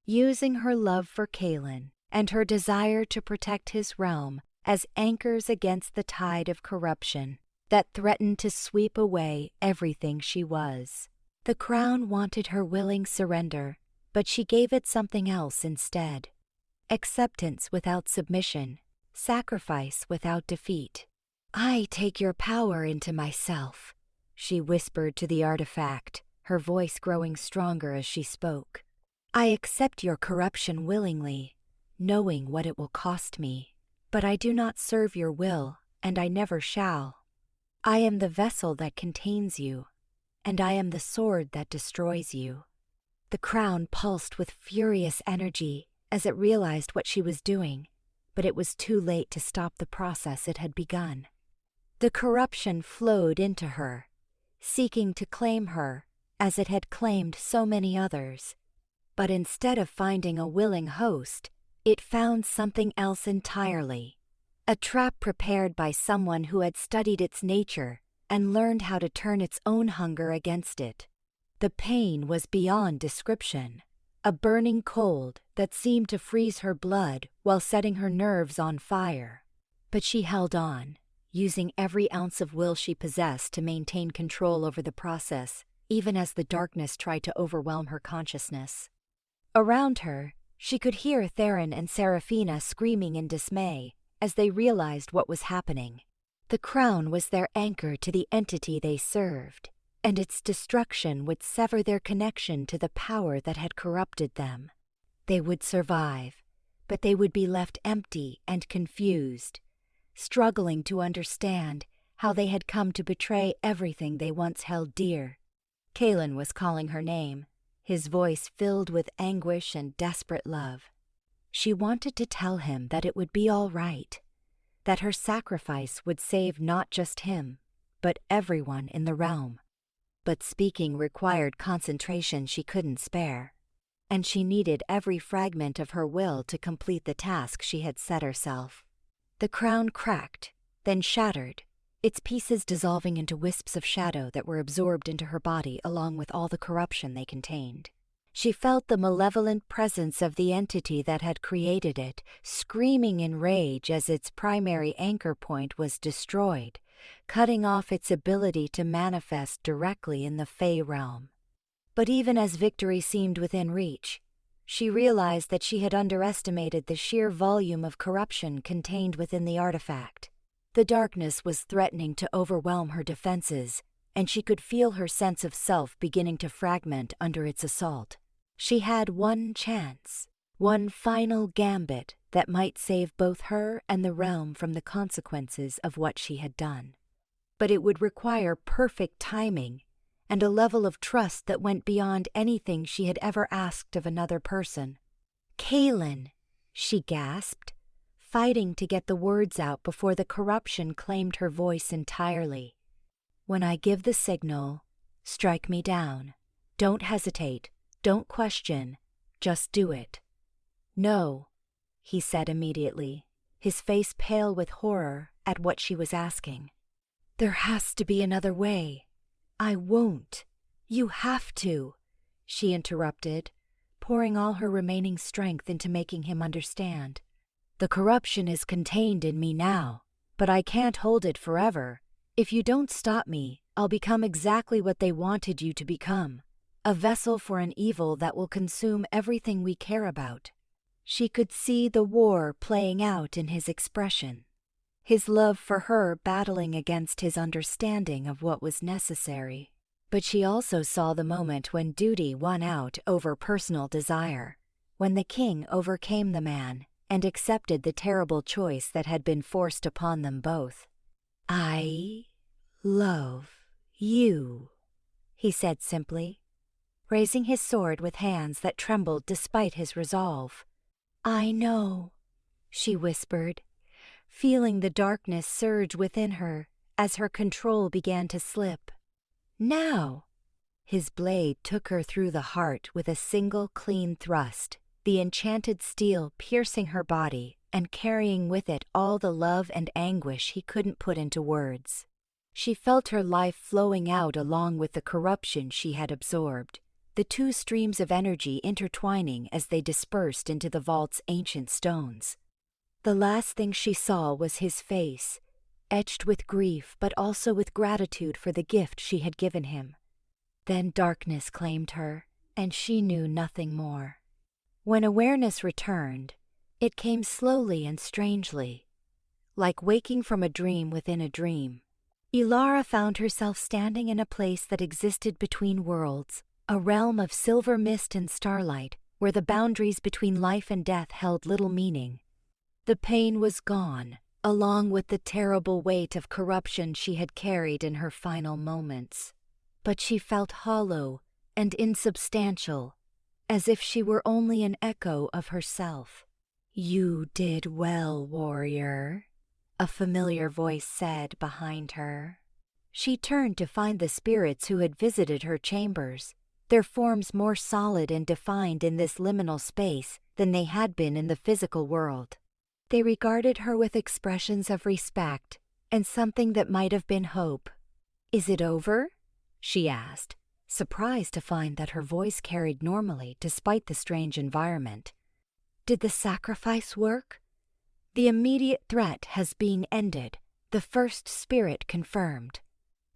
Using her love for Kalen and her desire to protect his realm as anchors against the tide of corruption that threatened to sweep away everything she was. The crown wanted her willing surrender, but she gave it something else instead. Acceptance without submission, sacrifice without defeat. "I take your power into myself," she whispered to the artifact, her voice growing stronger as she spoke. "I accept your corruption willingly, knowing what it will cost me. But I do not serve your will, and I never shall. I am the vessel that contains you, and I am the sword that destroys you." The crown pulsed with furious energy as it realized what she was doing, but it was too late to stop the process it had begun. The corruption flowed into her, seeking to claim her as it had claimed so many others. But instead of finding a willing host, it found something else entirely. A trap prepared by someone who had studied its nature and learned how to turn its own hunger against it. The pain was beyond description, a burning cold that seemed to freeze her blood while setting her nerves on fire. But she held on, using every ounce of will she possessed to maintain control over the process, even as the darkness tried to overwhelm her consciousness. Around her, she could hear Theron and Seraphina screaming in dismay as they realized what was happening. The crown was their anchor to the entity they served, and its destruction would sever their connection to the power that had corrupted them. They would survive, but they would be left empty and confused, struggling to understand how they had come to betray everything they once held dear. Kalen was calling her name, his voice filled with anguish and desperate love. She wanted to tell him that it would be all right, that her sacrifice would save not just him, but everyone in the realm. But speaking required concentration she couldn't spare, and she needed every fragment of her will to complete the task she had set herself. The crown cracked, then shattered, its pieces dissolving into wisps of shadow that were absorbed into her body along with all the corruption they contained. She felt the malevolent presence of the entity that had created it, screaming in rage as its primary anchor point was destroyed, cutting off its ability to manifest directly in the Fey realm. But even as victory seemed within reach, she realized that she had underestimated the sheer volume of corruption contained within the artifact. The darkness was threatening to overwhelm her defenses, and she could feel her sense of self beginning to fragment under its assault. She had one chance, one final gambit that might save both her and the realm from the consequences of what she had done. But it would require perfect timing and a level of trust that went beyond anything she had ever asked of another person. "Kalen," she gasped, fighting to get the words out before the corruption claimed her voice entirely. "When I give the signal, strike me down. Don't hesitate. Don't question. Just do it." "No," he said immediately, his face pale with horror at what she was asking. "There has to be another way." "I won't. You have to," she interrupted, pouring all her remaining strength into making him understand. "The corruption is contained in me now, but I can't hold it forever. If you don't stop me, I'll become exactly what they wanted you to become, a vessel for an evil that will consume everything we care about." She could see the war playing out in his expression, his love for her battling against his understanding of what was necessary. But she also saw the moment when duty won out over personal desire, when the king overcame the man and accepted the terrible choice that had been forced upon them both. "I love you," he said simply, raising his sword with hands that trembled despite his resolve. "I know," she whispered, feeling the darkness surge within her as her control began to slip. "Now!" His blade took her through the heart with a single clean thrust, the enchanted steel piercing her body and carrying with it all the love and anguish he couldn't put into words. She felt her life flowing out along with the corruption she had absorbed, the two streams of energy intertwining as they dispersed into the vault's ancient stones. The last thing she saw was his face, etched with grief but also with gratitude for the gift she had given him. Then darkness claimed her, and she knew nothing more. When awareness returned, it came slowly and strangely, like waking from a dream within a dream. Elara found herself standing in a place that existed between worlds, a realm of silver mist and starlight, where the boundaries between life and death held little meaning. The pain was gone, along with the terrible weight of corruption she had carried in her final moments. But she felt hollow and insubstantial, as if she were only an echo of herself. "You did well, warrior," a familiar voice said behind her. She turned to find the spirits who had visited her chambers, their forms more solid and defined in this liminal space than they had been in the physical world. They regarded her with expressions of respect and something that might have been hope. "Is it over?" she asked, surprised to find that her voice carried normally despite the strange environment. "Did the sacrifice work?" "The immediate threat has been ended," the first spirit confirmed.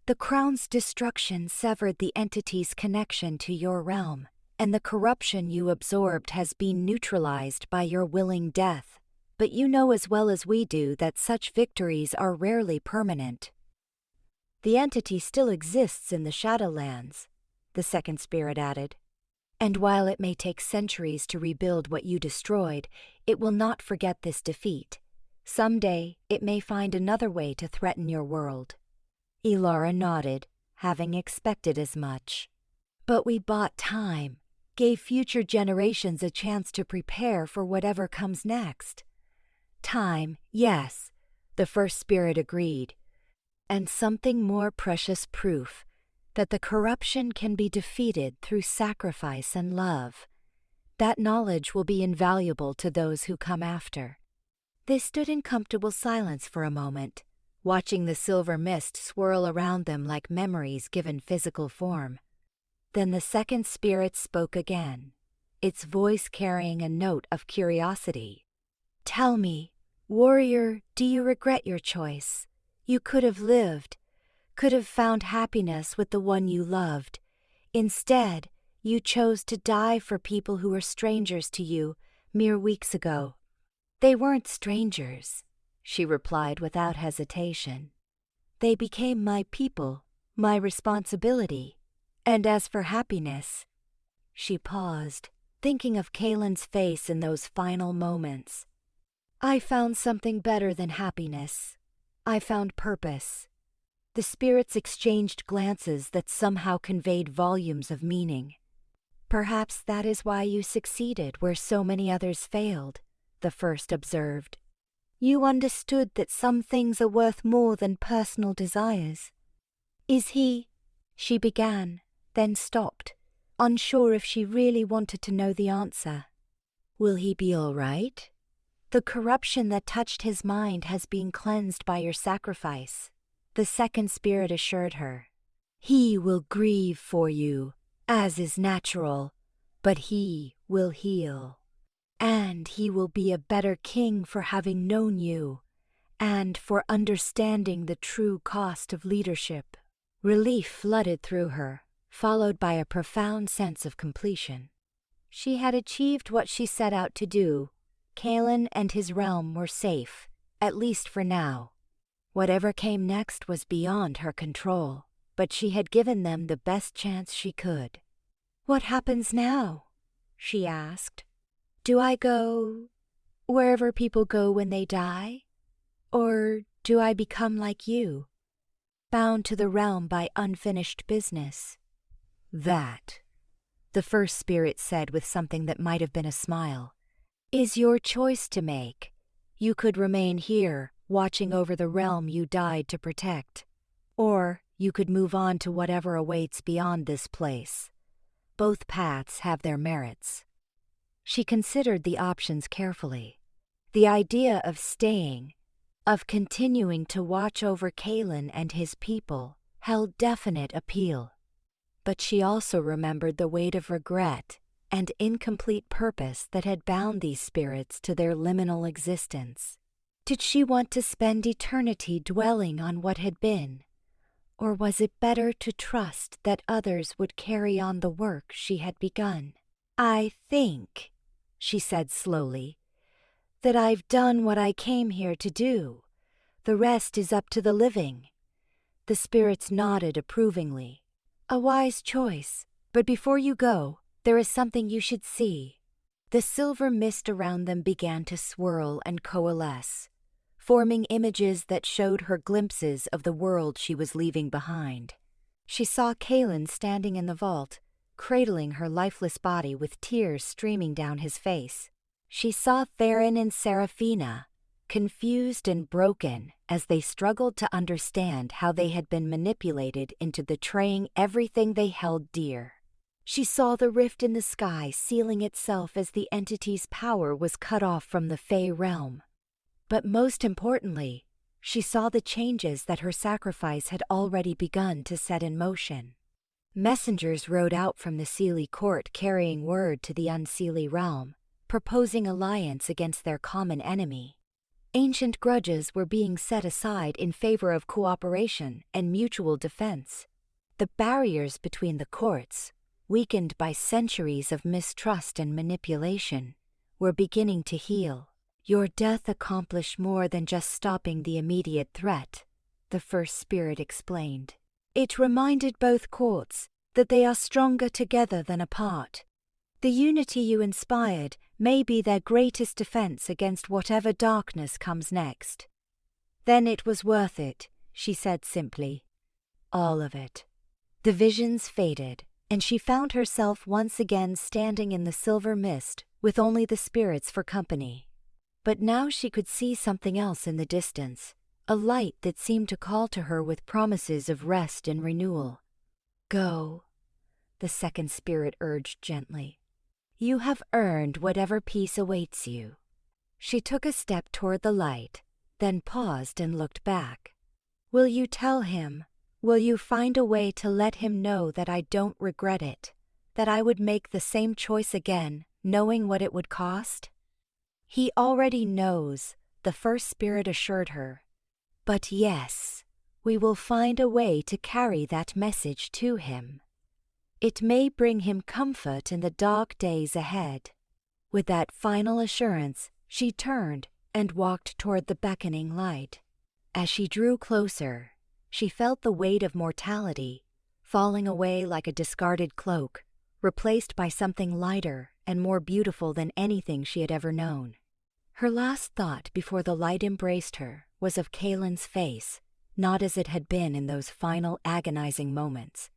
"The crown's destruction severed the entity's connection to your realm, and the corruption you absorbed has been neutralized by your willing death. But you know as well as we do that such victories are rarely permanent." "The entity still exists in the Shadowlands," the second spirit added. "And while it may take centuries to rebuild what you destroyed, it will not forget this defeat. Someday, it may find another way to threaten your world." Elara nodded, having expected as much. "But we bought time, gave future generations a chance to prepare for whatever comes next." "Time, yes," the first spirit agreed. "And something more precious proof that the corruption can be defeated through sacrifice and love. That knowledge will be invaluable to those who come after." They stood in comfortable silence for a moment, watching the silver mist swirl around them like memories given physical form. Then the second spirit spoke again, its voice carrying a note of curiosity. "Tell me, warrior, do you regret your choice? You could have lived, could have found happiness with the one you loved. Instead, you chose to die for people who were strangers to you mere weeks ago." "They weren't strangers," she replied without hesitation. "They became my people, my responsibility. And as for happiness..." She paused, thinking of Kalen's face in those final moments. "I found something better than happiness. I found purpose." The spirits exchanged glances that somehow conveyed volumes of meaning. "Perhaps that is why you succeeded where so many others failed," the first observed. "You understood that some things are worth more than personal desires." "Is he..." she began, then stopped, unsure if she really wanted to know the answer. "Will he be all right?" "The corruption that touched his mind has been cleansed by your sacrifice," the second spirit assured her. "He will grieve for you, as is natural, but he will heal. And he will be a better king for having known you, and for understanding the true cost of leadership." Relief flooded through her, followed by a profound sense of completion. She had achieved what she set out to do. Kalen and his realm were safe, at least for now. Whatever came next was beyond her control, but she had given them the best chance she could. "What happens now?" she asked. "Do I go wherever people go when they die? Or do I become like you, bound to the realm by unfinished business?" "That," the first spirit said with something that might have been a smile, "is your choice to make. You could remain here, watching over the realm you died to protect. Or you could move on to whatever awaits beyond this place. Both paths have their merits. She considered the options carefully. The idea of staying, of continuing to watch over Kalen and his people, held definite appeal. But she also remembered the weight of regret and incomplete purpose that had bound these spirits to their liminal existence. Did she want to spend eternity dwelling on what had been? Or was it better to trust that others would carry on the work she had begun? "I think," she said slowly, "that I've done what I came here to do. The rest is up to the living." The spirits nodded approvingly. "A wise choice, but before you go, there is something you should see." The silver mist around them began to swirl and coalesce, forming images that showed her glimpses of the world she was leaving behind. She saw Kalen standing in the vault, cradling her lifeless body with tears streaming down his face. She saw Theron and Seraphina, confused and broken as they struggled to understand how they had been manipulated into betraying everything they held dear. She saw the rift in the sky sealing itself as the entity's power was cut off from the Fey realm. But most importantly, she saw the changes that her sacrifice had already begun to set in motion. Messengers rode out from the Seelie Court carrying word to the Unseelie realm, proposing alliance against their common enemy. Ancient grudges were being set aside in favor of cooperation and mutual defense. The barriers between the courts, weakened by centuries of mistrust and manipulation, were beginning to heal. "Your death accomplished more than just stopping the immediate threat," the first spirit explained. "It reminded both courts that they are stronger together than apart. The unity you inspired may be their greatest defense against whatever darkness comes next." "Then it was worth it," she said simply. "All of it." The visions faded, and she found herself once again standing in the silver mist with only the spirits for company. But now she could see something else in the distance, a light that seemed to call to her with promises of rest and renewal. "Go," the second spirit urged gently. "You have earned whatever peace awaits you." She took a step toward the light, then paused and looked back. "Will you tell him? Will you find a way to let him know that I don't regret it, that I would make the same choice again, knowing what it would cost?" "He already knows," the first spirit assured her. "But yes, we will find a way to carry that message to him. It may bring him comfort in the dark days ahead." With that final assurance, she turned and walked toward the beckoning light. As she drew closer, she felt the weight of mortality falling away like a discarded cloak, replaced by something lighter and more beautiful than anything she had ever known. Her last thought before the light embraced her was of Kalen's face, not as it had been in those final agonizing moments,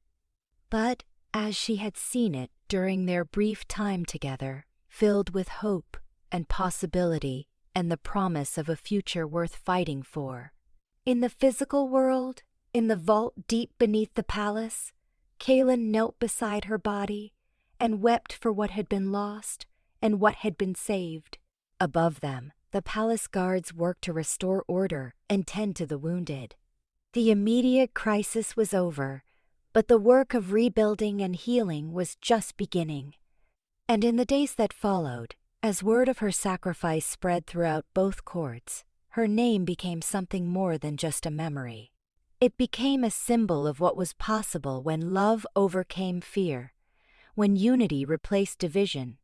but as she had seen it during their brief time together, filled with hope and possibility and the promise of a future worth fighting for. In the physical world, in the vault deep beneath the palace, Kalen knelt beside her body and wept for what had been lost and what had been saved. Above them, the palace guards worked to restore order and tend to the wounded. The immediate crisis was over, but the work of rebuilding and healing was just beginning. And in the days that followed, as word of her sacrifice spread throughout both courts, her name became something more than just a memory. It became a symbol of what was possible when love overcame fear, when unity replaced division,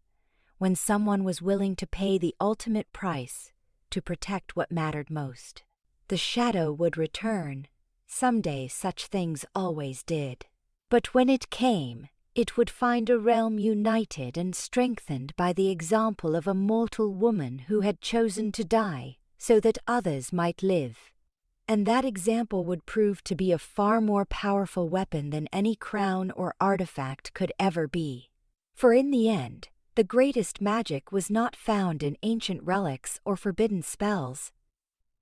when someone was willing to pay the ultimate price to protect what mattered most. The shadow would return. Someday such things always did. But when it came, it would find a realm united and strengthened by the example of a mortal woman who had chosen to die so that others might live. And that example would prove to be a far more powerful weapon than any crown or artifact could ever be. For in the end, the greatest magic was not found in ancient relics or forbidden spells,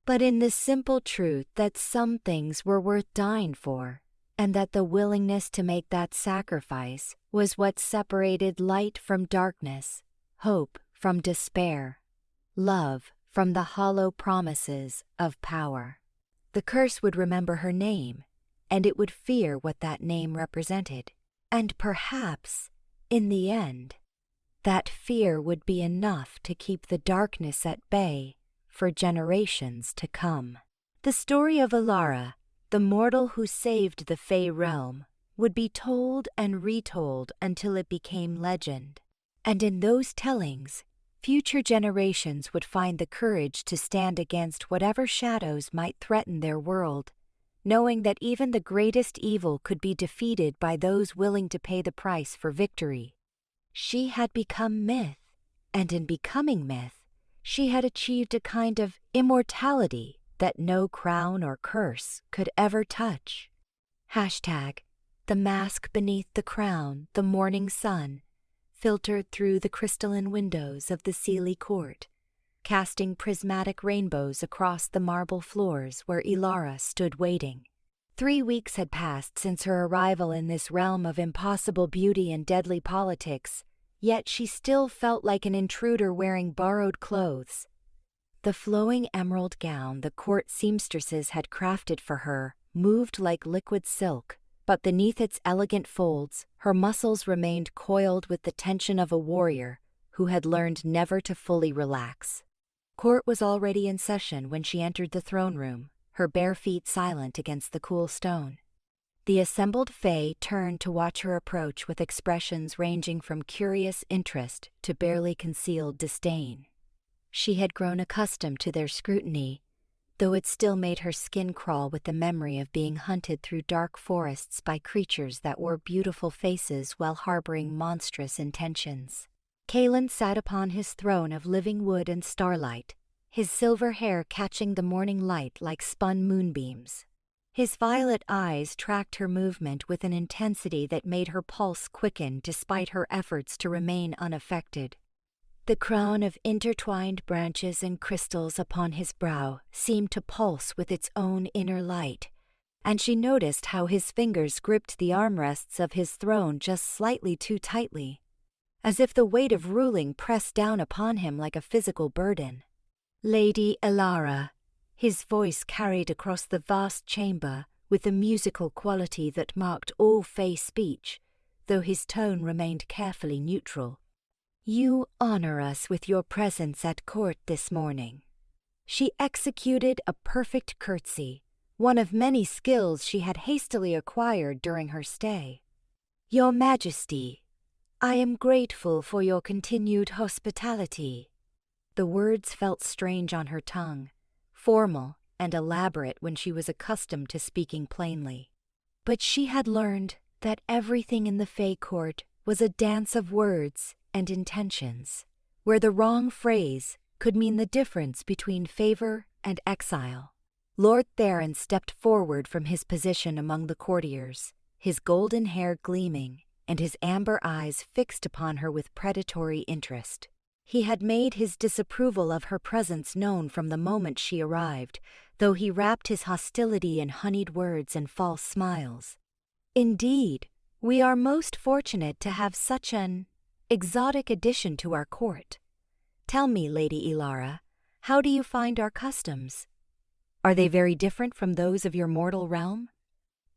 but in the simple truth that some things were worth dying for, and that the willingness to make that sacrifice was what separated light from darkness, hope from despair, love from the hollow promises of power. The curse would remember her name, and it would fear what that name represented. And perhaps, in the end, that fear would be enough to keep the darkness at bay for generations to come. The story of Elara, the mortal who saved the Fey realm, would be told and retold until it became legend. And in those tellings, future generations would find the courage to stand against whatever shadows might threaten their world, knowing that even the greatest evil could be defeated by those willing to pay the price for victory. She had become myth, and in becoming myth, she had achieved a kind of immortality that no crown or curse could ever touch. Hashtag, the mask beneath the crown, the morning sun, filtered through the crystalline windows of the Seelie Court, casting prismatic rainbows across the marble floors where Elara stood waiting. 3 weeks had passed since her arrival in this realm of impossible beauty and deadly politics, yet she still felt like an intruder wearing borrowed clothes. The flowing emerald gown the court seamstresses had crafted for her moved like liquid silk, but beneath its elegant folds, her muscles remained coiled with the tension of a warrior who had learned never to fully relax. Court was already in session when she entered the throne room, her bare feet silent against the cool stone. The assembled Fae turned to watch her approach with expressions ranging from curious interest to barely concealed disdain. She had grown accustomed to their scrutiny, though it still made her skin crawl with the memory of being hunted through dark forests by creatures that wore beautiful faces while harboring monstrous intentions. Kalen sat upon his throne of living wood and starlight, his silver hair catching the morning light like spun moonbeams. His violet eyes tracked her movement with an intensity that made her pulse quicken despite her efforts to remain unaffected. The crown of intertwined branches and crystals upon his brow seemed to pulse with its own inner light, and she noticed how his fingers gripped the armrests of his throne just slightly too tightly, as if the weight of ruling pressed down upon him like a physical burden. Lady Elara, his voice carried across the vast chamber with a musical quality that marked all Fae speech, though his tone remained carefully neutral. You honor us with your presence at court this morning. She executed a perfect curtsy, one of many skills she had hastily acquired during her stay. Your Majesty, I am grateful for your continued hospitality. The words felt strange on her tongue, formal and elaborate when she was accustomed to speaking plainly. But she had learned that everything in the Fae court was a dance of words and intentions, where the wrong phrase could mean the difference between favor and exile. Lord Theron stepped forward from his position among the courtiers, his golden hair gleaming and his amber eyes fixed upon her with predatory interest. He had made his disapproval of her presence known from the moment she arrived, though he wrapped his hostility in honeyed words and false smiles. Indeed, we are most fortunate to have such an exotic addition to our court. Tell me, Lady Elara, how do you find our customs? Are they very different from those of your mortal realm?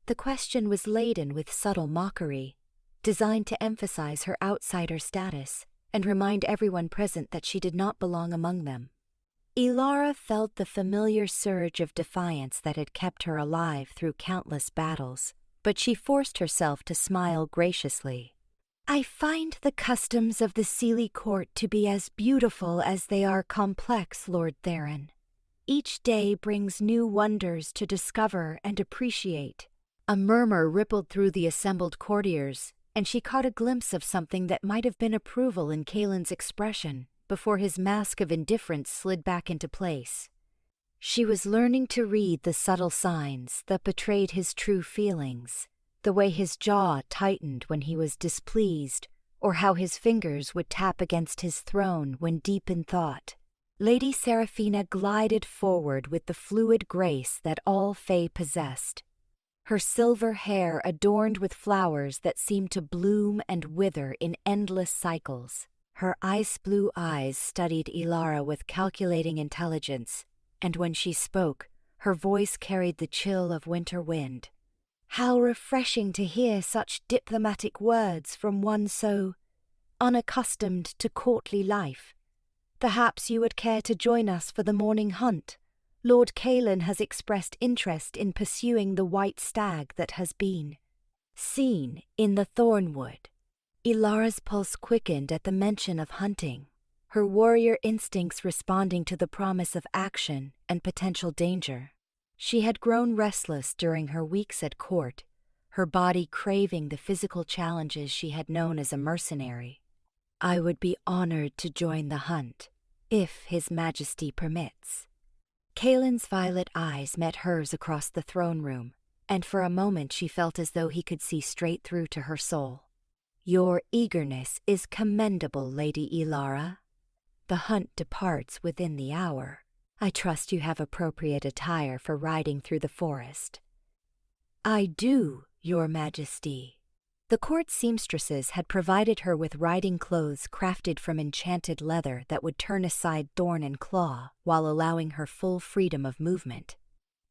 The question was laden with subtle mockery, designed to emphasize her outsider status and remind everyone present that she did not belong among them. Elara felt the familiar surge of defiance that had kept her alive through countless battles, but she forced herself to smile graciously. I find the customs of the Seelie Court to be as beautiful as they are complex, Lord Theron. Each day brings new wonders to discover and appreciate. A murmur rippled through the assembled courtiers, and she caught a glimpse of something that might have been approval in Kalen's expression before his mask of indifference slid back into place. She was learning to read the subtle signs that betrayed his true feelings, the way his jaw tightened when he was displeased, or how his fingers would tap against his throne when deep in thought. Lady Seraphina glided forward with the fluid grace that all Fae possessed. her silver hair adorned with flowers that seemed to bloom and wither in endless cycles. Her ice blue eyes studied Elara with calculating intelligence, and when she spoke, her voice carried the chill of winter wind. How refreshing to hear such diplomatic words from one so unaccustomed to courtly life. Perhaps you would care to join us for the morning hunt. Lord Kaelin has expressed interest in pursuing the white stag that has been seen in the thornwood. Elara's pulse quickened at the mention of hunting, her warrior instincts responding to the promise of action and potential danger. She had grown restless during her weeks at court, her body craving the physical challenges she had known as a mercenary. I would be honored to join the hunt, if His Majesty permits. Kaelin's violet eyes met hers across the throne room, and for a moment she felt as though he could see straight through to her soul. Your eagerness is commendable, Lady Elara. The hunt departs within the hour. I trust you have appropriate attire for riding through the forest. I do, Your Majesty. The court seamstresses had provided her with riding clothes crafted from enchanted leather that would turn aside thorn and claw while allowing her full freedom of movement.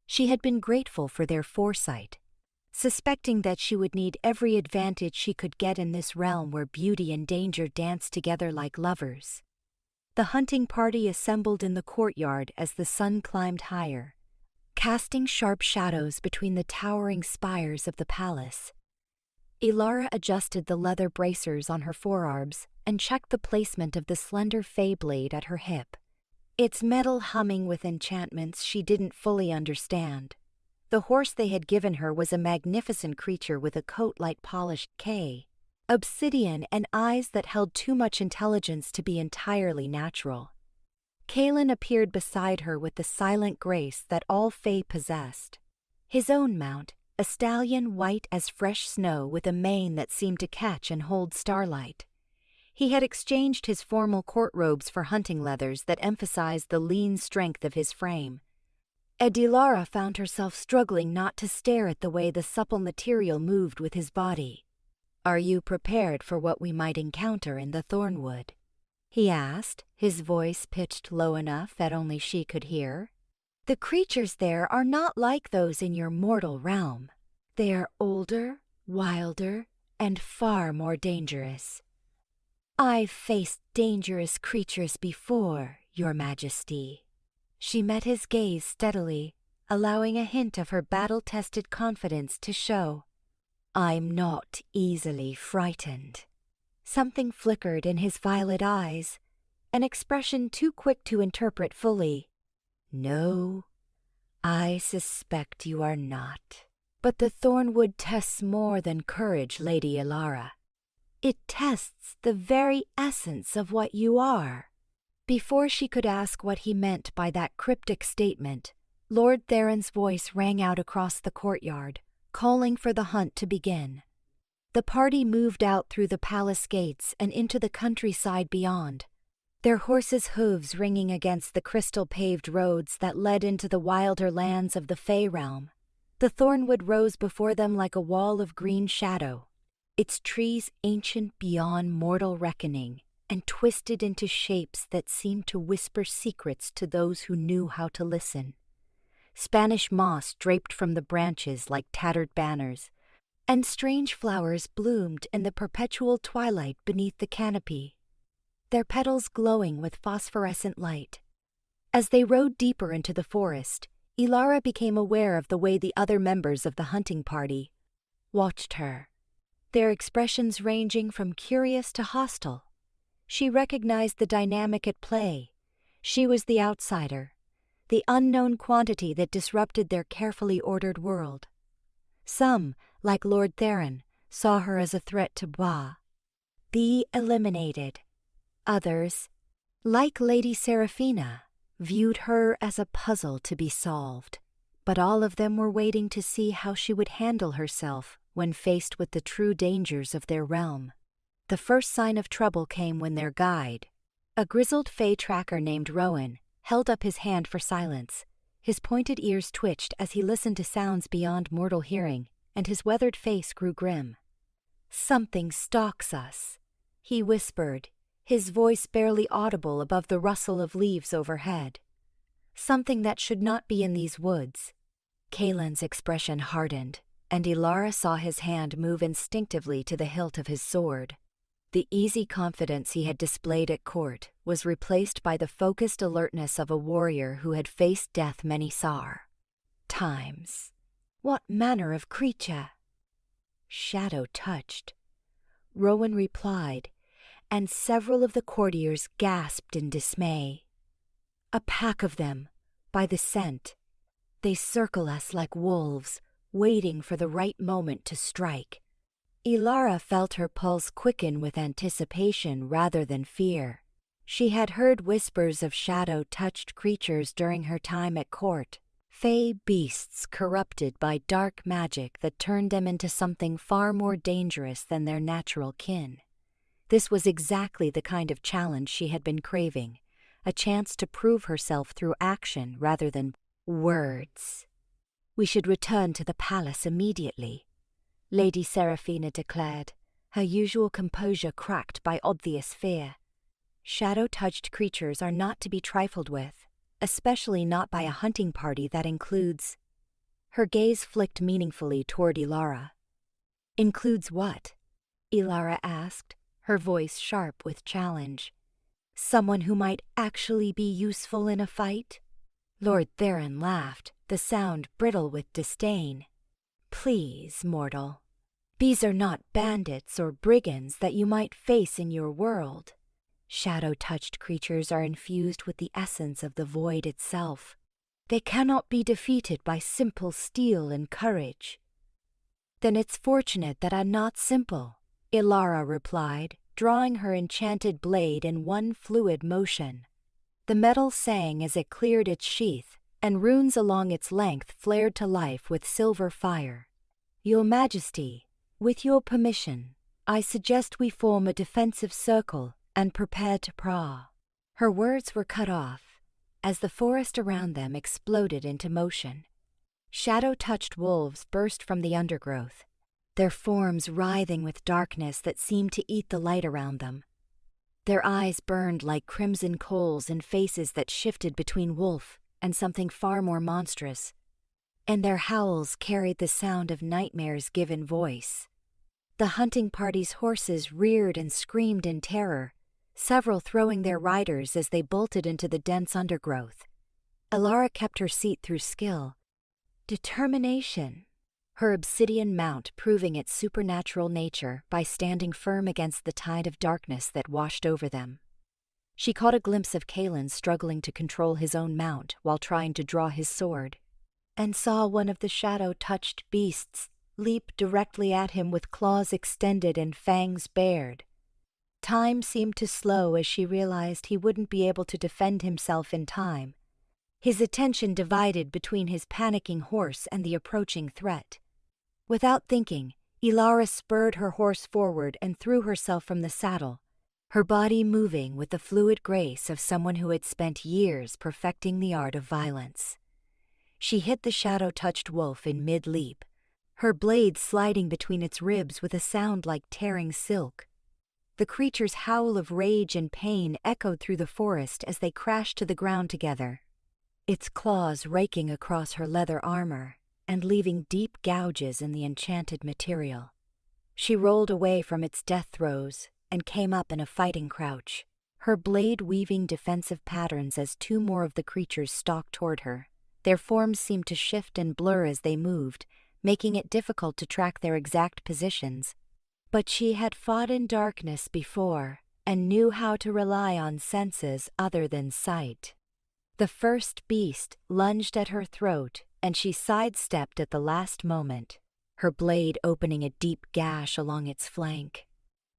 She had been grateful for their foresight, suspecting that she would need every advantage she could get in this realm where beauty and danger danced together like lovers. The hunting party assembled in the courtyard as the sun climbed higher, casting sharp shadows between the towering spires of the palace. Elara adjusted the leather bracers on her forearms and checked the placement of the slender fey blade at her hip, its metal humming with enchantments she didn't fully understand. The horse they had given her was a magnificent creature with a coat like polished obsidian and eyes that held too much intelligence to be entirely natural. Kaelin appeared beside her with the silent grace that all Fae possessed. His own mount, a stallion white as fresh snow with a mane that seemed to catch and hold starlight. He had exchanged his formal court robes for hunting leathers that emphasized the lean strength of his frame. Elara found herself struggling not to stare at the way the supple material moved with his body. Are you prepared for what we might encounter in the thornwood? He asked, his voice pitched low enough that only she could hear. The creatures there are not like those in your mortal realm. They are older, wilder, and far more dangerous. I've faced dangerous creatures before, Your Majesty. She met his gaze steadily, allowing a hint of her battle-tested confidence to show. I'm not easily frightened. Something flickered in his violet eyes, an expression too quick to interpret fully. No, I suspect you are not. But the thornwood tests more than courage, Lady Elara. It tests the very essence of what you are. Before she could ask what he meant by that cryptic statement, Lord Theron's voice rang out across the courtyard, calling for the hunt to begin. The party moved out through the palace gates and into the countryside beyond, their horses' hooves ringing against the crystal-paved roads that led into the wilder lands of the Fey realm. The thornwood rose before them like a wall of green shadow, its trees ancient beyond mortal reckoning, and twisted into shapes that seemed to whisper secrets to those who knew how to listen. Spanish moss draped from the branches like tattered banners, and strange flowers bloomed in the perpetual twilight beneath the canopy, their petals glowing with phosphorescent light. As they rode deeper into the forest, Elara became aware of the way the other members of the hunting party watched her, their expressions ranging from curious to hostile. She recognized the dynamic at play. She was the outsider, the unknown quantity that disrupted their carefully ordered world. Some, like Lord Theron, saw her as a threat to be eliminated. Others, like Lady Seraphina, viewed her as a puzzle to be solved. But all of them were waiting to see how she would handle herself when faced with the true dangers of their realm. The first sign of trouble came when their guide, a grizzled Fey tracker named Rowan, held up his hand for silence. His pointed ears twitched as he listened to sounds beyond mortal hearing. and his weathered face grew grim. "Something stalks us," he whispered, his voice barely audible above the rustle of leaves overhead. "Something that should not be in these woods." Kalen's expression hardened, and Elara saw his hand move instinctively to the hilt of his sword. The easy confidence he had displayed at court was replaced by the focused alertness of a warrior who had faced death many times. "What manner of creature?" "Shadow touched," Rowan replied, and several of the courtiers gasped in dismay. "A pack of them, by the scent. They circle us like wolves, waiting for the right moment to strike." Elara felt her pulse quicken with anticipation rather than fear. She had heard whispers of shadow-touched creatures during her time at court, fey beasts corrupted by dark magic that turned them into something far more dangerous than their natural kin. This was exactly the kind of challenge she had been craving, a chance to prove herself through action rather than words. "We should return to the palace immediately," Lady Seraphina declared, her usual composure cracked by obvious fear. "Shadow-touched creatures are not to be trifled with, especially not by a hunting party that includes—" Her gaze flicked meaningfully toward Elara. "Includes what?" Elara asked, her voice sharp with challenge. "Someone who might actually be useful in a fight?" Lord Theron laughed, the sound brittle with disdain. "Please, mortal. These are not bandits or brigands that you might face in your world. Shadow-touched creatures are infused with the essence of the void itself. They cannot be defeated by simple steel and courage." "Then it's fortunate that I'm not simple," Elara replied, drawing her enchanted blade in one fluid motion. The metal sang as it cleared its sheath, and runes along its length flared to life with silver fire. "Your Majesty, with your permission, I suggest we form a defensive circle and prepare to prowl." Her words were cut off, as the forest around them exploded into motion. Shadow-touched wolves burst from the undergrowth, their forms writhing with darkness that seemed to eat the light around them. Their eyes burned like crimson coals in faces that shifted between wolf and something far more monstrous, and their howls carried the sound of nightmares given voice. The hunting party's horses reared and screamed in terror, several throwing their riders as they bolted into the dense undergrowth. Elara kept her seat through skill, determination, her obsidian mount proving its supernatural nature by standing firm against the tide of darkness that washed over them. She caught a glimpse of Kalen struggling to control his own mount while trying to draw his sword, and saw one of the shadow-touched beasts leap directly at him with claws extended and fangs bared. Time seemed to slow as she realized he wouldn't be able to defend himself in time. His attention divided between his panicking horse and the approaching threat. Without thinking, Elara spurred her horse forward and threw herself from the saddle, her body moving with the fluid grace of someone who had spent years perfecting the art of violence. She hit the shadow-touched wolf in mid-leap, her blade sliding between its ribs with a sound like tearing silk. The creature's howl of rage and pain echoed through the forest as they crashed to the ground together, its claws raking across her leather armor and leaving deep gouges in the enchanted material. She rolled away from its death throes and came up in a fighting crouch, her blade weaving defensive patterns as two more of the creatures stalked toward her. Their forms seemed to shift and blur as they moved, making it difficult to track their exact positions. But she had fought in darkness before and knew how to rely on senses other than sight. The first beast lunged at her throat, and she sidestepped at the last moment, her blade opening a deep gash along its flank.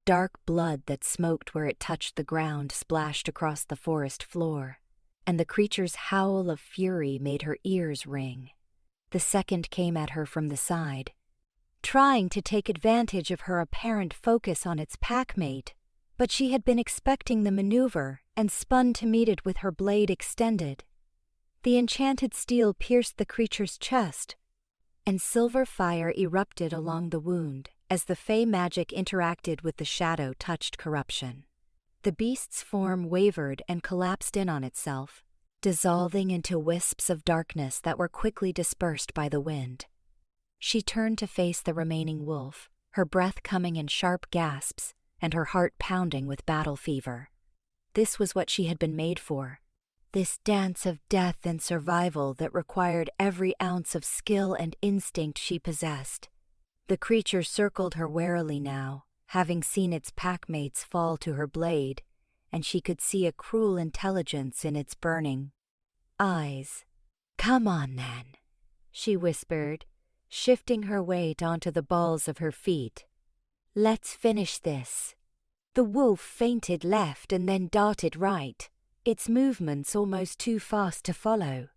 Dark blood that smoked where it touched the ground splashed across the forest floor, and the creature's howl of fury made her ears ring. The second came at her from the side, trying to take advantage of her apparent focus on its packmate, but she had been expecting the maneuver and spun to meet it with her blade extended. The enchanted steel pierced the creature's chest, and silver fire erupted along the wound as the fey magic interacted with the shadow touched corruption. The beast's form wavered and collapsed in on itself, dissolving into wisps of darkness that were quickly dispersed by the wind. She turned to face the remaining wolf, her breath coming in sharp gasps and her heart pounding with battle fever. This was what she had been made for. This dance of death and survival that required every ounce of skill and instinct she possessed. The creature circled her warily now, having seen its packmates fall to her blade, and she could see a cruel intelligence in its burning eyes. "Come on, then," she whispered, shifting her weight onto the balls of her feet. "Let's finish this." The wolf feinted left and then darted right, its movements almost too fast to follow.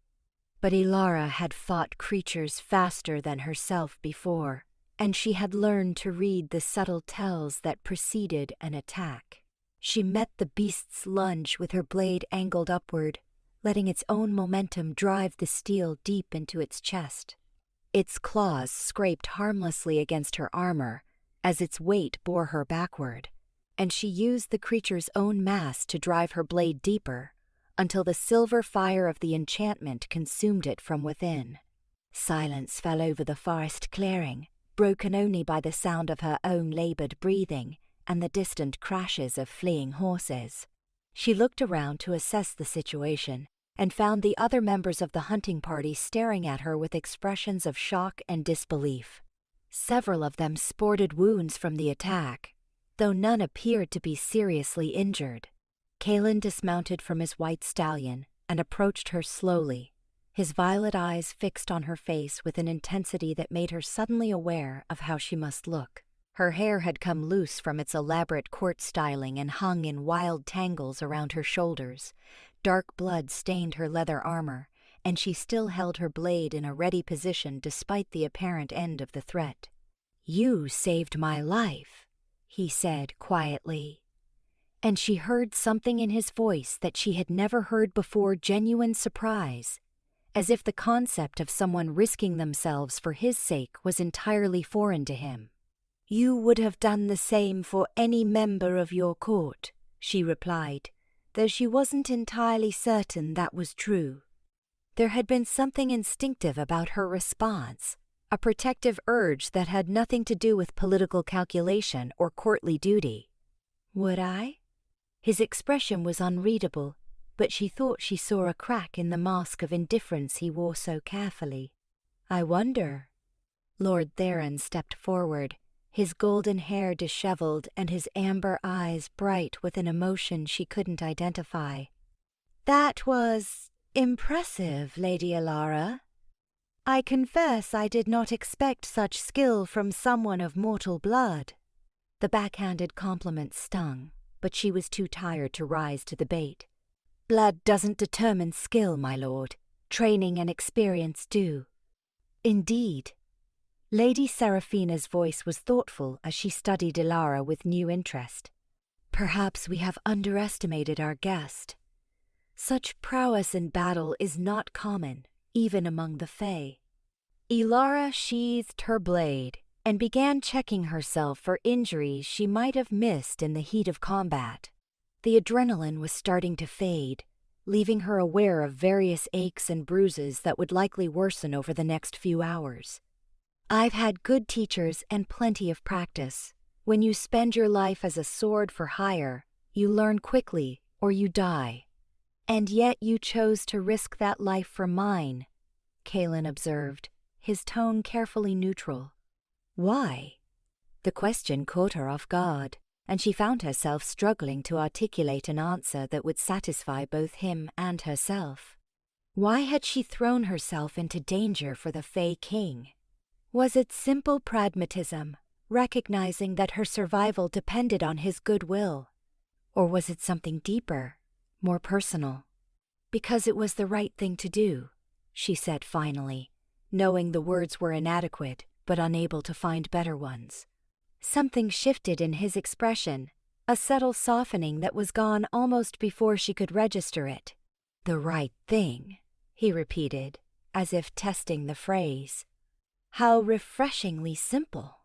But Elara had fought creatures faster than herself before, and she had learned to read the subtle tells that preceded an attack. She met the beast's lunge with her blade angled upward, letting its own momentum drive the steel deep into its chest. Its claws scraped harmlessly against her armor as its weight bore her backward, and she used the creature's own mass to drive her blade deeper until the silver fire of the enchantment consumed it from within. Silence fell over the forest clearing, broken only by the sound of her own labored breathing and the distant crashes of fleeing horses. She looked around to assess the situation and found the other members of the hunting party staring at her with expressions of shock and disbelief. Several of them sported wounds from the attack, though none appeared to be seriously injured. Kalen dismounted from his white stallion and approached her slowly, his violet eyes fixed on her face with an intensity that made her suddenly aware of how she must look. Her hair had come loose from its elaborate court styling and hung in wild tangles around her shoulders. Dark blood stained her leather armor, and she still held her blade in a ready position despite the apparent end of the threat. "You saved my life," he said quietly. And she heard something in his voice that she had never heard before, genuine surprise, as if the concept of someone risking themselves for his sake was entirely foreign to him. "You would have done the same for any member of your court," she replied, though she wasn't entirely certain that was true. There had been something instinctive about her response, a protective urge that had nothing to do with political calculation or courtly duty. "Would I?" His expression was unreadable, but she thought she saw a crack in the mask of indifference he wore so carefully. "I wonder." Lord Theron stepped forward, his golden hair disheveled and his amber eyes bright with an emotion she couldn't identify. "That was impressive, Lady Elara. I confess I did not expect such skill from someone of mortal blood." The backhanded compliment stung, but she was too tired to rise to the bait. "Blood doesn't determine skill, my lord. Training and experience do." "Indeed." Lady Seraphina's voice was thoughtful as she studied Elara with new interest. "Perhaps we have underestimated our guest. Such prowess in battle is not common, even among the Fae." Elara sheathed her blade and began checking herself for injuries she might have missed in the heat of combat. The adrenaline was starting to fade, leaving her aware of various aches and bruises that would likely worsen over the next few hours. "I've had good teachers and plenty of practice. When you spend your life as a sword for hire, you learn quickly or you die. And yet you chose to risk that life for mine," Kalen observed, his tone carefully neutral. "Why?" The question caught her off guard, and she found herself struggling to articulate an answer that would satisfy both him and herself. Why had she thrown herself into danger for the Fae King? Was it simple pragmatism, recognizing that her survival depended on his goodwill? Or was it something deeper, more personal? "Because it was the right thing to do," she said finally, knowing the words were inadequate but unable to find better ones. Something shifted in his expression, a subtle softening that was gone almost before she could register it. "The right thing," he repeated, as if testing the phrase. How refreshingly simple.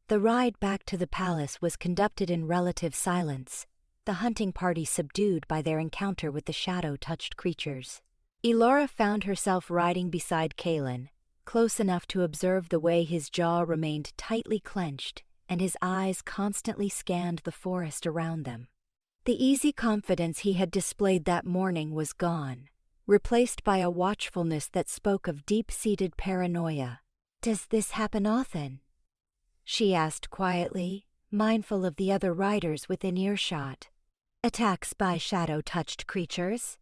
The ride back to the palace was conducted in relative silence, the hunting party subdued by their encounter with the shadow-touched creatures. Elara found herself riding beside Kaelin, close enough to observe the way his jaw remained tightly clenched and his eyes constantly scanned the forest around them. The easy confidence he had displayed that morning was gone, replaced by a watchfulness that spoke of deep-seated paranoia. "Does this happen often?" she asked quietly, mindful of the other riders within earshot. "Attacks by shadow-touched creatures?"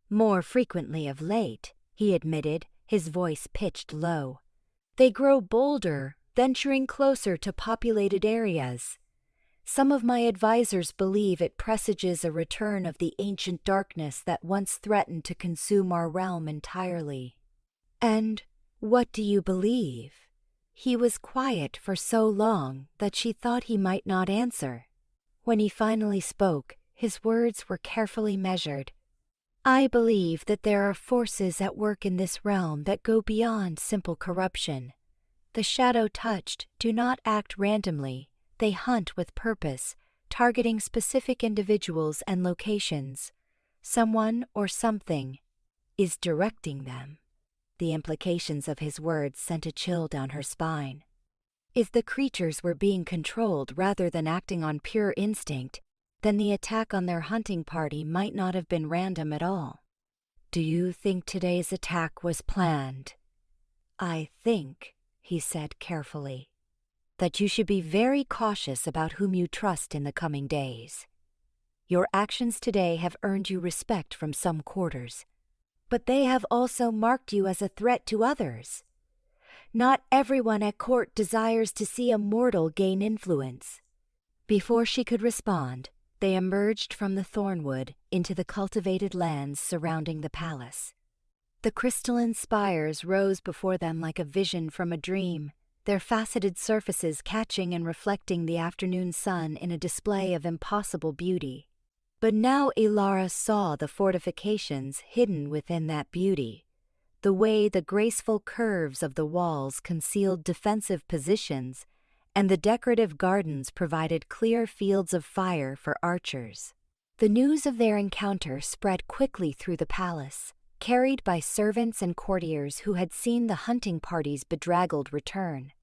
"More frequently of late," he admitted, his voice pitched low. "They grow bolder, venturing closer to populated areas. Some of my advisors believe it presages a return of the ancient darkness that once threatened to consume our realm entirely." "And what do you believe?" He was quiet for so long that she thought he might not answer. When he finally spoke, his words were carefully measured. "I believe that there are forces at work in this realm that go beyond simple corruption. The shadow-touched do not act randomly. They hunt with purpose, targeting specific individuals and locations. Someone or something is directing them." The implications of his words sent a chill down her spine. If the creatures were being controlled rather than acting on pure instinct, then the attack on their hunting party might not have been random at all. "Do you think today's attack was planned?" "I think," he said carefully, "that you should be very cautious about whom you trust in the coming days. Your actions today have earned you respect from some quarters, but they have also marked you as a threat to others. Not everyone at court desires to see a mortal gain influence." Before she could respond, they emerged from the thornwood into the cultivated lands surrounding the palace. The crystalline spires rose before them like a vision from a dream, their faceted surfaces catching and reflecting the afternoon sun in a display of impossible beauty. But now Elara saw the fortifications hidden within that beauty, the way the graceful curves of the walls concealed defensive positions, and the decorative gardens provided clear fields of fire for archers. The news of their encounter spread quickly through the palace, carried by servants and courtiers who had seen the hunting party's bedraggled return.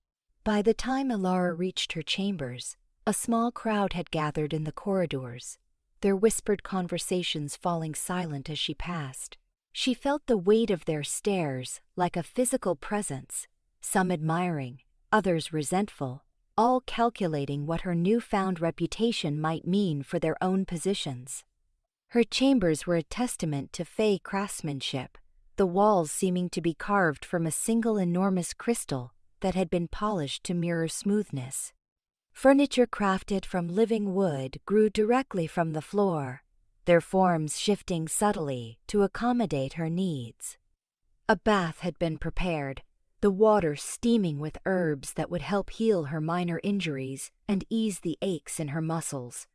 By the time Elara reached her chambers, a small crowd had gathered in the corridors, their whispered conversations falling silent as she passed. She felt the weight of their stares like a physical presence, some admiring, others resentful, all calculating what her newfound reputation might mean for their own positions. Her chambers were a testament to fey craftsmanship, the walls seeming to be carved from a single enormous crystal that had been polished to mirror smoothness. Furniture crafted from living wood grew directly from the floor, their forms shifting subtly to accommodate her needs. A bath had been prepared, the water steaming with herbs that would help heal her minor injuries and ease the aches in her muscles.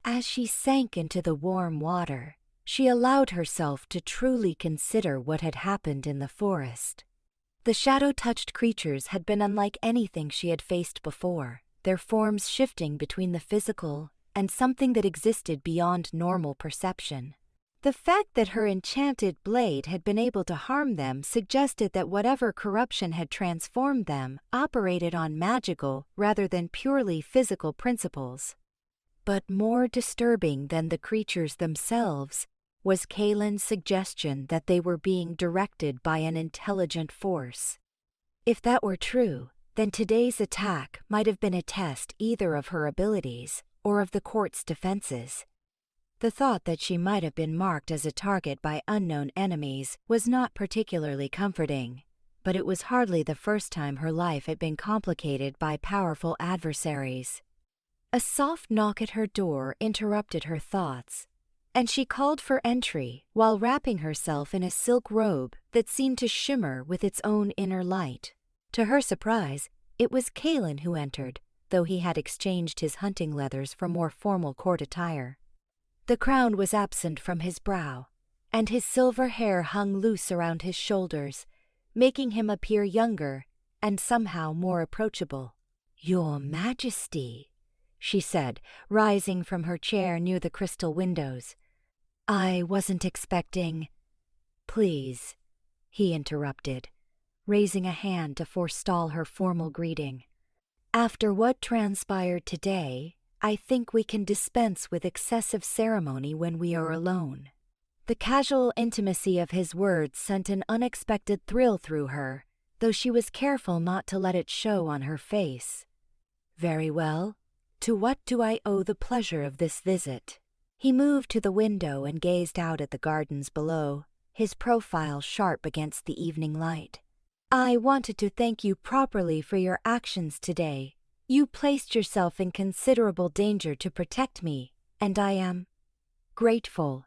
As she sank into the warm water, she allowed herself to truly consider what had happened in the forest. The shadow-touched creatures had been unlike anything she had faced before, their forms shifting between the physical and something that existed beyond normal perception. The fact that her enchanted blade had been able to harm them suggested that whatever corruption had transformed them operated on magical rather than purely physical principles. But more disturbing than the creatures themselves was Kaelin's suggestion that they were being directed by an intelligent force. If that were true, then today's attack might have been a test either of her abilities or of the court's defenses. The thought that she might have been marked as a target by unknown enemies was not particularly comforting, but it was hardly the first time her life had been complicated by powerful adversaries. A soft knock at her door interrupted her thoughts, and she called for entry while wrapping herself in a silk robe that seemed to shimmer with its own inner light. To her surprise, it was Kaelin who entered, though he had exchanged his hunting leathers for more formal court attire. The crown was absent from his brow, and his silver hair hung loose around his shoulders, making him appear younger and somehow more approachable. "Your Majesty," she said, rising from her chair near the crystal windows. "I wasn't expecting—" "Please," he interrupted, raising a hand to forestall her formal greeting. "After what transpired today, I think we can dispense with excessive ceremony when we are alone." The casual intimacy of his words sent an unexpected thrill through her, though she was careful not to let it show on her face. "Very well. To what do I owe the pleasure of this visit?" He moved to the window and gazed out at the gardens below, his profile sharp against the evening light. "I wanted to thank you properly for your actions today. You placed yourself in considerable danger to protect me, and I am grateful."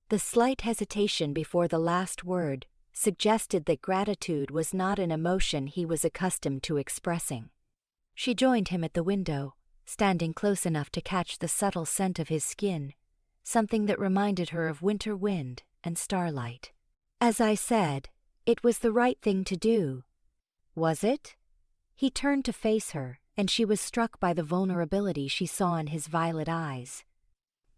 The slight hesitation before the last word suggested that gratitude was not an emotion he was accustomed to expressing. She joined him at the window, standing close enough to catch the subtle scent of his skin, something that reminded her of winter wind and starlight. "As I said, it was the right thing to do." "Was it?" He turned to face her, and she was struck by the vulnerability she saw in his violet eyes.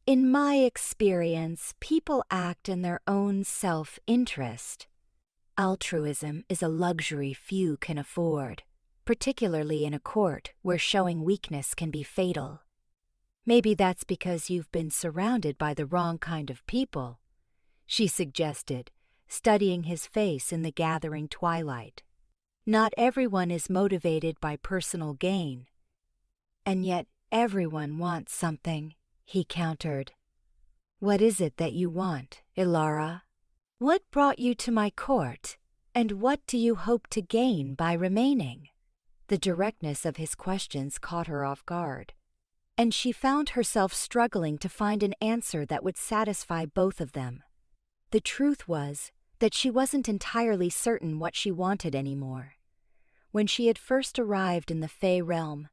"In my experience, people act in their own self-interest. Altruism is a luxury few can afford, particularly in a court where showing weakness can be fatal. Maybe that's because you've been surrounded by the wrong kind of people," she suggested, studying his face in the gathering twilight. "Not everyone is motivated by personal gain. And yet everyone wants something," he countered. "What is it that you want, Elara? What brought you to my court, and what do you hope to gain by remaining?" The directness of his questions caught her off guard, and she found herself struggling to find an answer that would satisfy both of them. The truth was that she wasn't entirely certain what she wanted anymore. When she had first arrived in the Fey realm,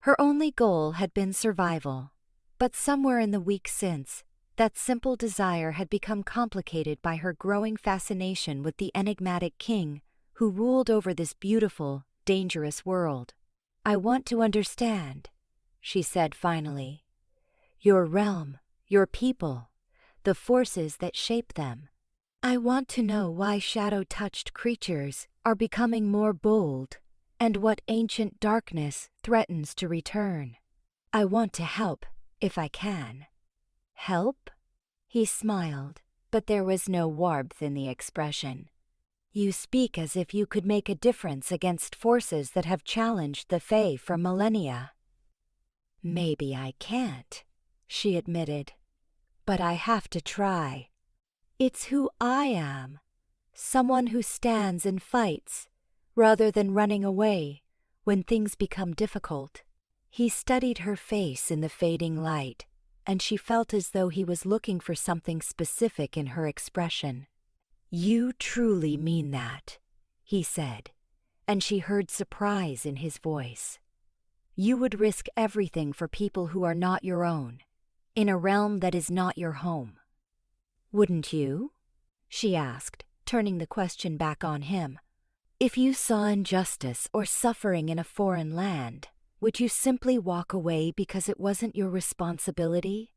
her only goal had been survival, but somewhere in the week since, that simple desire had become complicated by her growing fascination with the enigmatic king who ruled over this beautiful, dangerous world. "I want to understand," she said finally. "Your realm, your people, the forces that shape them. I want to know why shadow-touched creatures are becoming more bold, and what ancient darkness threatens to return. I want to help, if I can." "Help?" He smiled, but there was no warmth in the expression. "You speak as if you could make a difference against forces that have challenged the Fae for millennia." "Maybe I can't," she admitted, "but I have to try. It's who I am, someone who stands and fights, rather than running away when things become difficult." He studied her face in the fading light, and she felt as though he was looking for something specific in her expression. "You truly mean that," he said, and she heard surprise in his voice. "You would risk everything for people who are not your own, in a realm that is not your home." "Wouldn't you?" she asked, turning the question back on him. "If you saw injustice or suffering in a foreign land, would you simply walk away because it wasn't your responsibility?"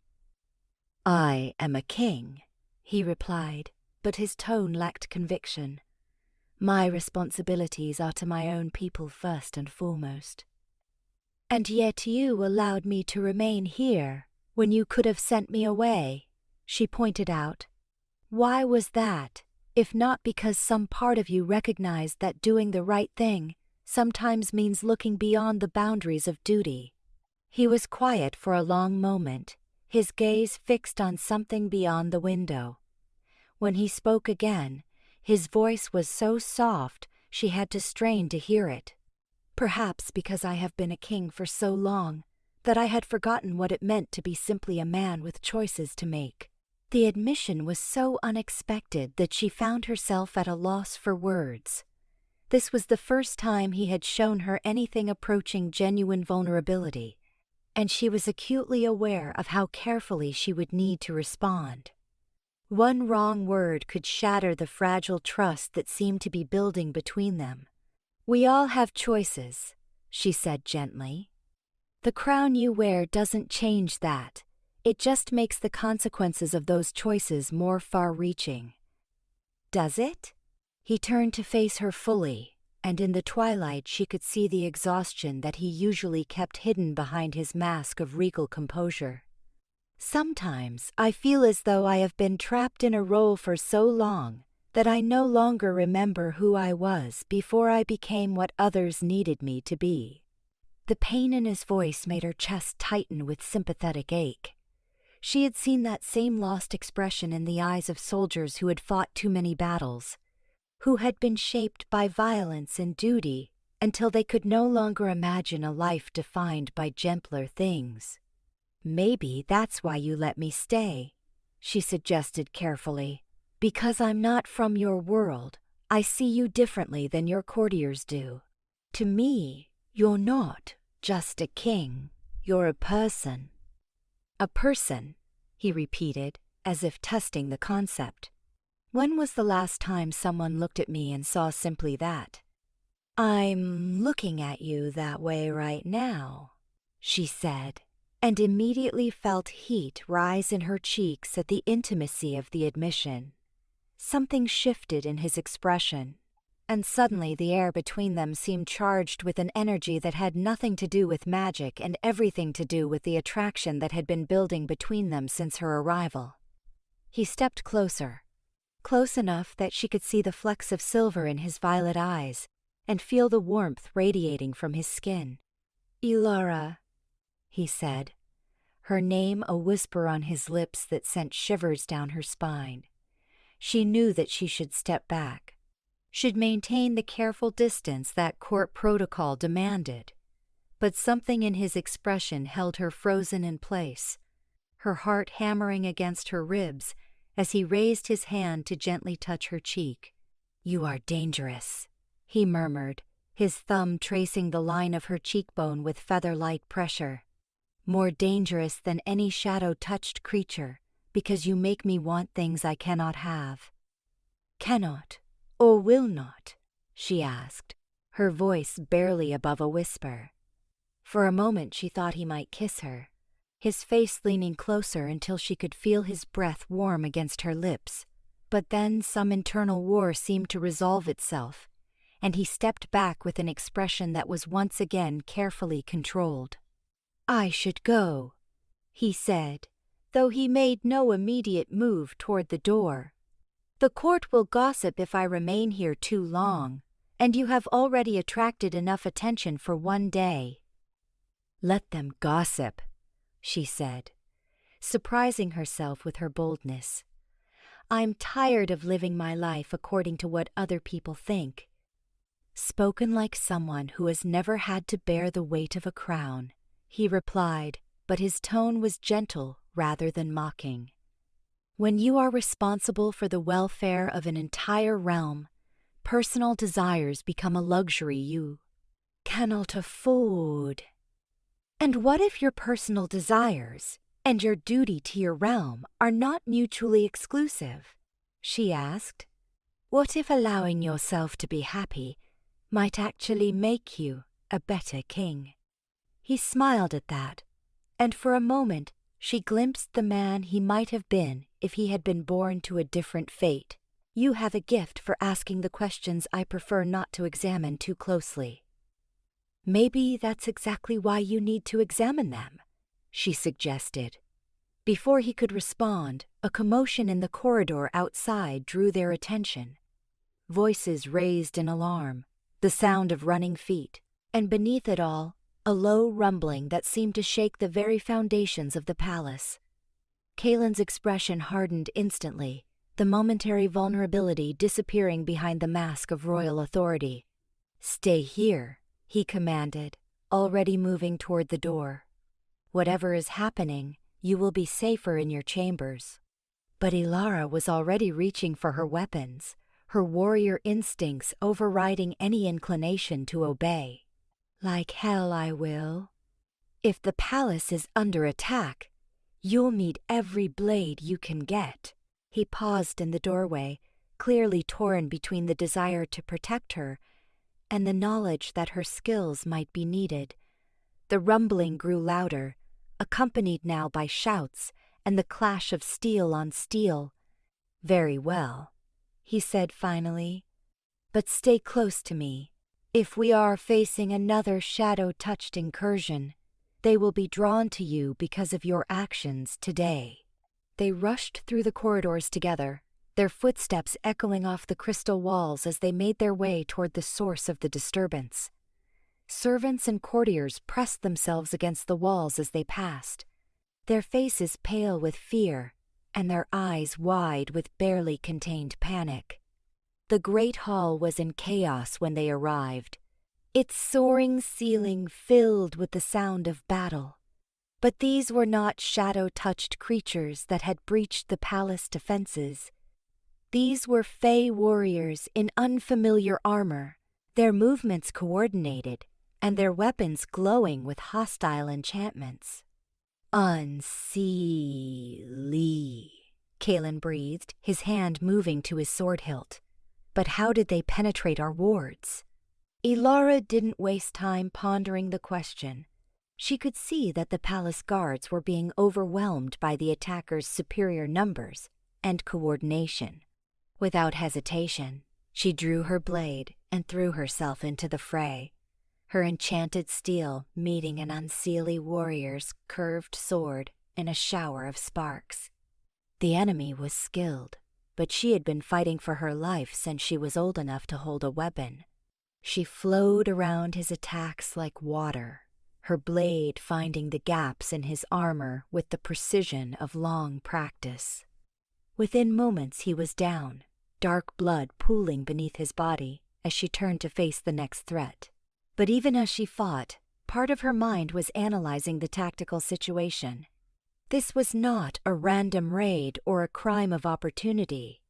"I am a king," he replied, but his tone lacked conviction. "My responsibilities are to my own people first and foremost." "And yet you allowed me to remain here when you could have sent me away," she pointed out. "Why was that, if not because some part of you recognized that doing the right thing sometimes means looking beyond the boundaries of duty?" He was quiet for a long moment, his gaze fixed on something beyond the window. When he spoke again, his voice was so soft she had to strain to hear it. "Perhaps because I have been a king for so long that I had forgotten what it meant to be simply a man with choices to make." The admission was so unexpected that she found herself at a loss for words. This was the first time he had shown her anything approaching genuine vulnerability, and she was acutely aware of how carefully she would need to respond. One wrong word could shatter the fragile trust that seemed to be building between them. We all have choices, she said gently. The crown you wear doesn't change that. It just makes the consequences of those choices more far-reaching. Does it? He turned to face her fully, and in the twilight she could see the exhaustion that he usually kept hidden behind his mask of regal composure. Sometimes I feel as though I have been trapped in a role for so long that I no longer remember who I was before I became what others needed me to be. The pain in his voice made her chest tighten with sympathetic ache. She had seen that same lost expression in the eyes of soldiers who had fought too many battles, who had been shaped by violence and duty until they could no longer imagine a life defined by gentler things. Maybe that's why you let me stay, she suggested carefully. Because I'm not from your world, I see you differently than your courtiers do. To me, you're not just a king, you're a person. A person, he repeated, as if testing the concept. When was the last time someone looked at me and saw simply that? I'm looking at you that way right now, she said, and immediately felt heat rise in her cheeks at the intimacy of the admission. Something shifted in his expression, and suddenly the air between them seemed charged with an energy that had nothing to do with magic and everything to do with the attraction that had been building between them since her arrival. He stepped closer, close enough that she could see the flecks of silver in his violet eyes and feel the warmth radiating from his skin. Elara, he said, her name a whisper on his lips that sent shivers down her spine. She knew that she should step back, should maintain the careful distance that court protocol demanded, but something in his expression held her frozen in place, her heart hammering against her ribs as he raised his hand to gently touch her cheek. You are dangerous, he murmured, his thumb tracing the line of her cheekbone with feather-light pressure. More dangerous than any shadow-touched creature, because you make me want things I cannot have. Cannot, or will not? She asked, her voice barely above a whisper. For a moment she thought he might kiss her, his face leaning closer until she could feel his breath warm against her lips. But then some internal war seemed to resolve itself, and he stepped back with an expression that was once again carefully controlled. I should go, he said, though he made no immediate move toward the door. The court will gossip if I remain here too long, and you have already attracted enough attention for one day. Let them gossip, she said, surprising herself with her boldness. I'm tired of living my life according to what other people think. Spoken like someone who has never had to bear the weight of a crown, he replied, but his tone was gentle rather than mocking. When you are responsible for the welfare of an entire realm, personal desires become a luxury you cannot afford. And what if your personal desires and your duty to your realm are not mutually exclusive? She asked. What if allowing yourself to be happy might actually make you a better king? He smiled at that, and for a moment she glimpsed the man he might have been if he had been born to a different fate. You have a gift for asking the questions I prefer not to examine too closely. Maybe that's exactly why you need to examine them, she suggested. Before he could respond, a commotion in the corridor outside drew their attention. Voices raised in alarm, the sound of running feet, and beneath it all, a low rumbling that seemed to shake the very foundations of the palace. Kaelin's expression hardened instantly, the momentary vulnerability disappearing behind the mask of royal authority. Stay here, he commanded, already moving toward the door. Whatever is happening, you will be safer in your chambers. But Elara was already reaching for her weapons, her warrior instincts overriding any inclination to obey. Like hell I will. If the palace is under attack, you'll need every blade you can get. He paused in the doorway, clearly torn between the desire to protect her and the knowledge that her skills might be needed. The rumbling grew louder, accompanied now by shouts and the clash of steel on steel. "Very well," he said finally. "But stay close to me. If we are facing another shadow-touched incursion, they will be drawn to you because of your actions today." They rushed through the corridors together, their footsteps echoing off the crystal walls as they made their way toward the source of the disturbance. Servants and courtiers pressed themselves against the walls as they passed, their faces pale with fear and their eyes wide with barely contained panic. The great hall was in chaos when they arrived, its soaring ceiling filled with the sound of battle. But these were not shadow-touched creatures that had breached the palace defenses. These were Fey warriors in unfamiliar armor, their movements coordinated and their weapons glowing with hostile enchantments. "Unseelie," Kalen breathed, his hand moving to his sword hilt. "But how did they penetrate our wards?" Elara didn't waste time pondering the question. She could see that the palace guards were being overwhelmed by the attackers' superior numbers and coordination. Without hesitation, she drew her blade and threw herself into the fray, her enchanted steel meeting an Unseelie warrior's curved sword in a shower of sparks. The enemy was skilled, but she had been fighting for her life since she was old enough to hold a weapon. She flowed around his attacks like water, her blade finding the gaps in his armor with the precision of long practice. Within moments he was down, dark blood pooling beneath his body as she turned to face the next threat. But even as she fought, part of her mind was analyzing the tactical situation. This was not a random raid or a crime of opportunity.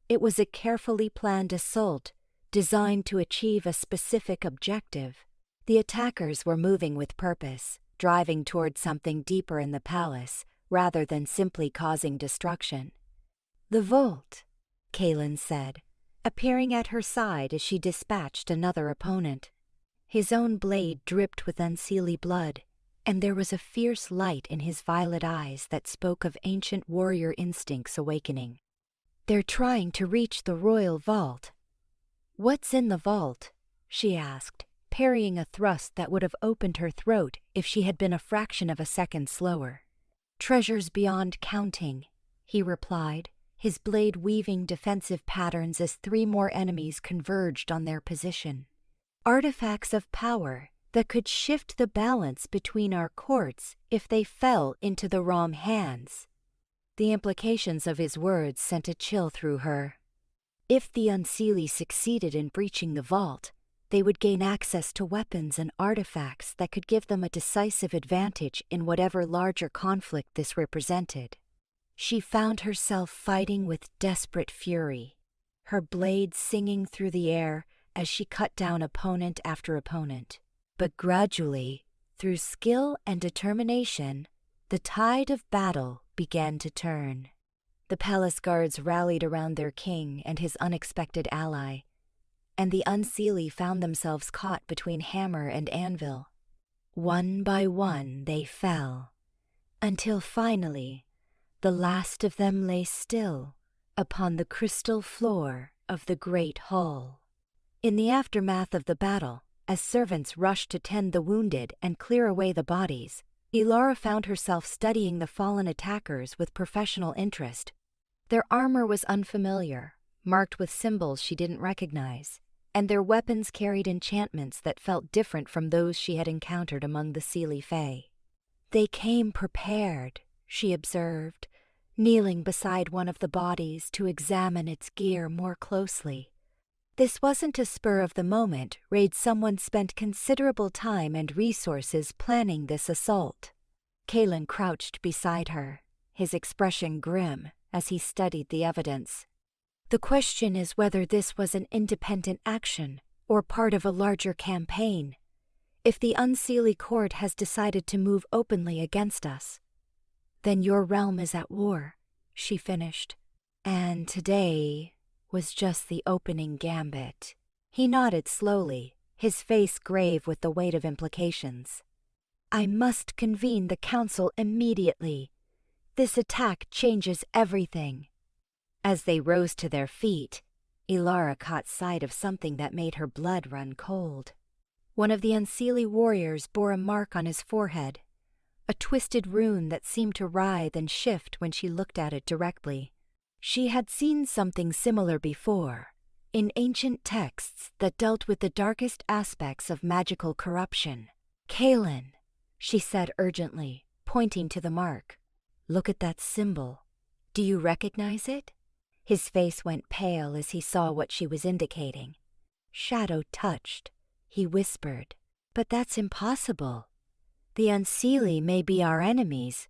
It was a carefully planned assault designed to achieve a specific objective. The attackers were moving with purpose, driving towards something deeper in the palace rather than simply causing destruction. "The vault," Kalen said, appearing at her side as she dispatched another opponent. His own blade dripped with Unseelie blood, and there was a fierce light in his violet eyes that spoke of ancient warrior instincts awakening. "They're trying to reach the royal vault." "What's in the vault?" she asked, parrying a thrust that would have opened her throat if she had been a fraction of a second slower. "Treasures beyond counting," he replied, his blade weaving defensive patterns as 3 more enemies converged on their position. "Artifacts of power that could shift the balance between our courts if they fell into the wrong hands." The implications of his words sent a chill through her. If the Unseelie succeeded in breaching the vault, they would gain access to weapons and artifacts that could give them a decisive advantage in whatever larger conflict this represented. She found herself fighting with desperate fury, her blade singing through the air as she cut down opponent after opponent. But gradually, through skill and determination, the tide of battle began to turn. The palace guards rallied around their king and his unexpected ally, and the Unseelie found themselves caught between hammer and anvil. One by one they fell, until finally the last of them lay still upon the crystal floor of the great hall. In the aftermath of the battle, as servants rushed to tend the wounded and clear away the bodies, Elara found herself studying the fallen attackers with professional interest. Their armor was unfamiliar, marked with symbols she didn't recognize, and their weapons carried enchantments that felt different from those she had encountered among the Seelie Fae. "They came prepared," she observed, kneeling beside one of the bodies to examine its gear more closely. This wasn't a spur-of-the-moment raid. Someone spent considerable time and resources planning this assault. Kalen crouched beside her, his expression grim as he studied the evidence. "The question is whether this was an independent action or part of a larger campaign. If the Seelie Court has decided to move openly against us, then your realm is at war," she finished. "And today was just the opening gambit." He nodded slowly, his face grave with the weight of implications. "I must convene the council immediately. This attack changes everything." As they rose to their feet, Elara caught sight of something that made her blood run cold. One of the Unseelie warriors bore a mark on his forehead, a twisted rune that seemed to writhe and shift when she looked at it directly. She had seen something similar before, in ancient texts that dealt with the darkest aspects of magical corruption. "Kaelin," she said urgently, pointing to the mark. "Look at that symbol. Do you recognize it?" His face went pale as he saw what she was indicating. "Shadow touched," he whispered. "But that's impossible. The Unseelie may be our enemies,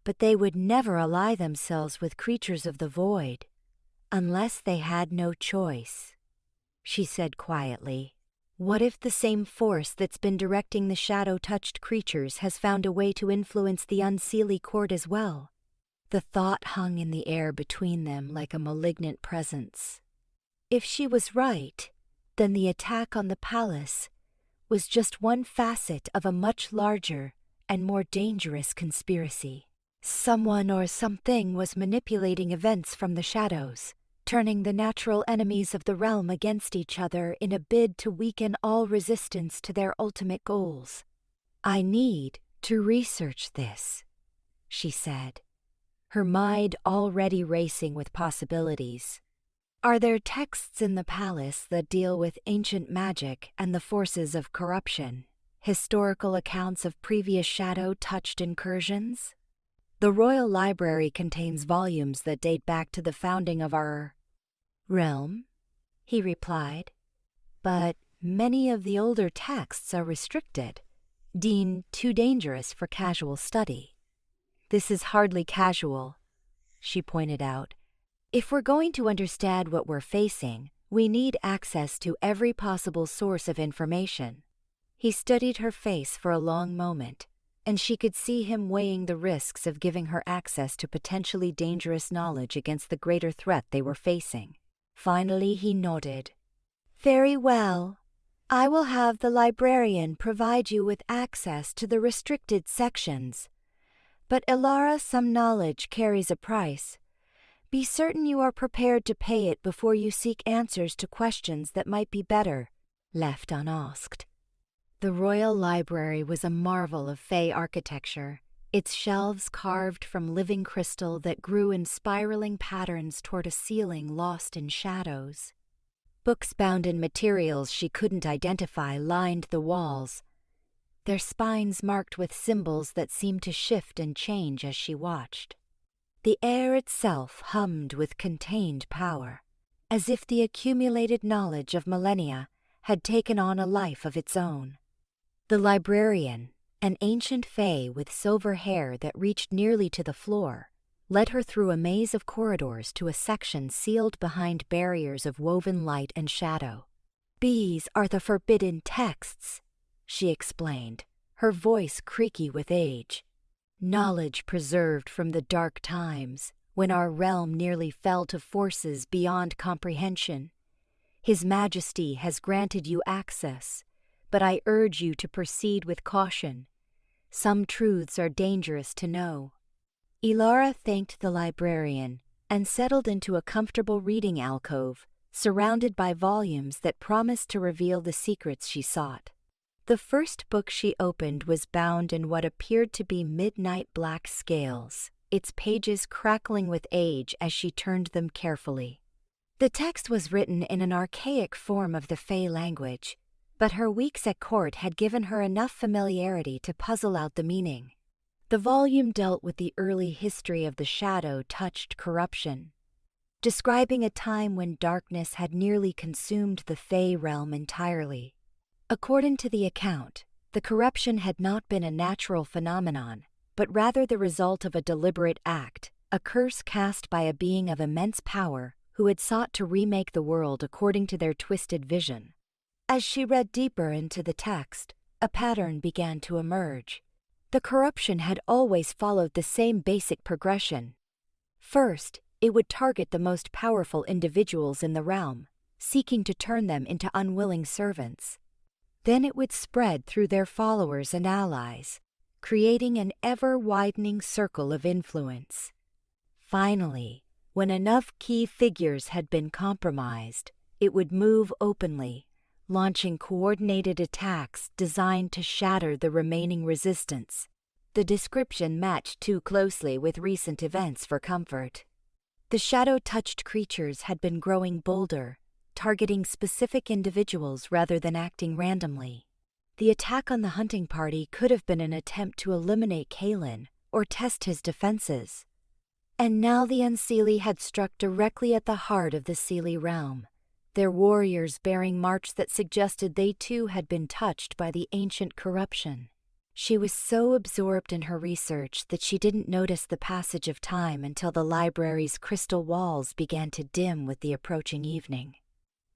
but they would never ally themselves with creatures of the void, unless they had no choice," she said quietly. "What if the same force that's been directing the shadow-touched creatures has found a way to influence the Seelie Court as well?" The thought hung in the air between them like a malignant presence. If she was right, then the attack on the palace was just one facet of a much larger and more dangerous conspiracy. Someone or something was manipulating events from the shadows, turning the natural enemies of the realm against each other in a bid to weaken all resistance to their ultimate goals. "I need to research this," she said, her mind already racing with possibilities. "Are there texts in the palace that deal with ancient magic and the forces of corruption? Historical accounts of previous shadow-touched incursions?" "The royal library contains volumes that date back to the founding of our realm," he replied. "But many of the older texts are restricted, deemed too dangerous for casual study." "This is hardly casual," she pointed out. "If we're going to understand what we're facing, we need access to every possible source of information." He studied her face for a long moment, and she could see him weighing the risks of giving her access to potentially dangerous knowledge against the greater threat they were facing. Finally, he nodded. "Very well. I will have the librarian provide you with access to the restricted sections. But Elara, some knowledge carries a price. Be certain you are prepared to pay it before you seek answers to questions that might be better left unasked." The royal library was a marvel of Fey architecture, its shelves carved from living crystal that grew in spiraling patterns toward a ceiling lost in shadows. Books bound in materials she couldn't identify lined the walls, their spines marked with symbols that seemed to shift and change as she watched. The air itself hummed with contained power, as if the accumulated knowledge of millennia had taken on a life of its own. The librarian, an ancient Fey with silver hair that reached nearly to the floor, led her through a maze of corridors to a section sealed behind barriers of woven light and shadow. "These are the forbidden texts," she explained, her voice creaky with age. "Knowledge preserved from the dark times, when our realm nearly fell to forces beyond comprehension. His Majesty has granted you access, but I urge you to proceed with caution. Some truths are dangerous to know." Elara thanked the librarian and settled into a comfortable reading alcove, surrounded by volumes that promised to reveal the secrets she sought. The first book she opened was bound in what appeared to be midnight black scales, its pages crackling with age as she turned them carefully. The text was written in an archaic form of the Fey language, but her weeks at court had given her enough familiarity to puzzle out the meaning. The volume dealt with the early history of the shadow-touched corruption, describing a time when darkness had nearly consumed the Fey realm entirely. According to the account, the corruption had not been a natural phenomenon, but rather the result of a deliberate act, a curse cast by a being of immense power who had sought to remake the world according to their twisted vision. As she read deeper into the text, a pattern began to emerge. The corruption had always followed the same basic progression. First, it would target the most powerful individuals in the realm, seeking to turn them into unwilling servants. Then it would spread through their followers and allies, creating an ever-widening circle of influence. Finally, when enough key figures had been compromised, it would move openly, launching coordinated attacks designed to shatter the remaining resistance. The description matched too closely with recent events for comfort. The shadow-touched creatures had been growing bolder, targeting specific individuals rather than acting randomly. The attack on the hunting party could have been an attempt to eliminate Kalen or test his defenses. And now the Unseelie had struck directly at the heart of the Seelie realm, their warriors bearing marks that suggested they too had been touched by the ancient corruption. She was so absorbed in her research that she didn't notice the passage of time until the library's crystal walls began to dim with the approaching evening.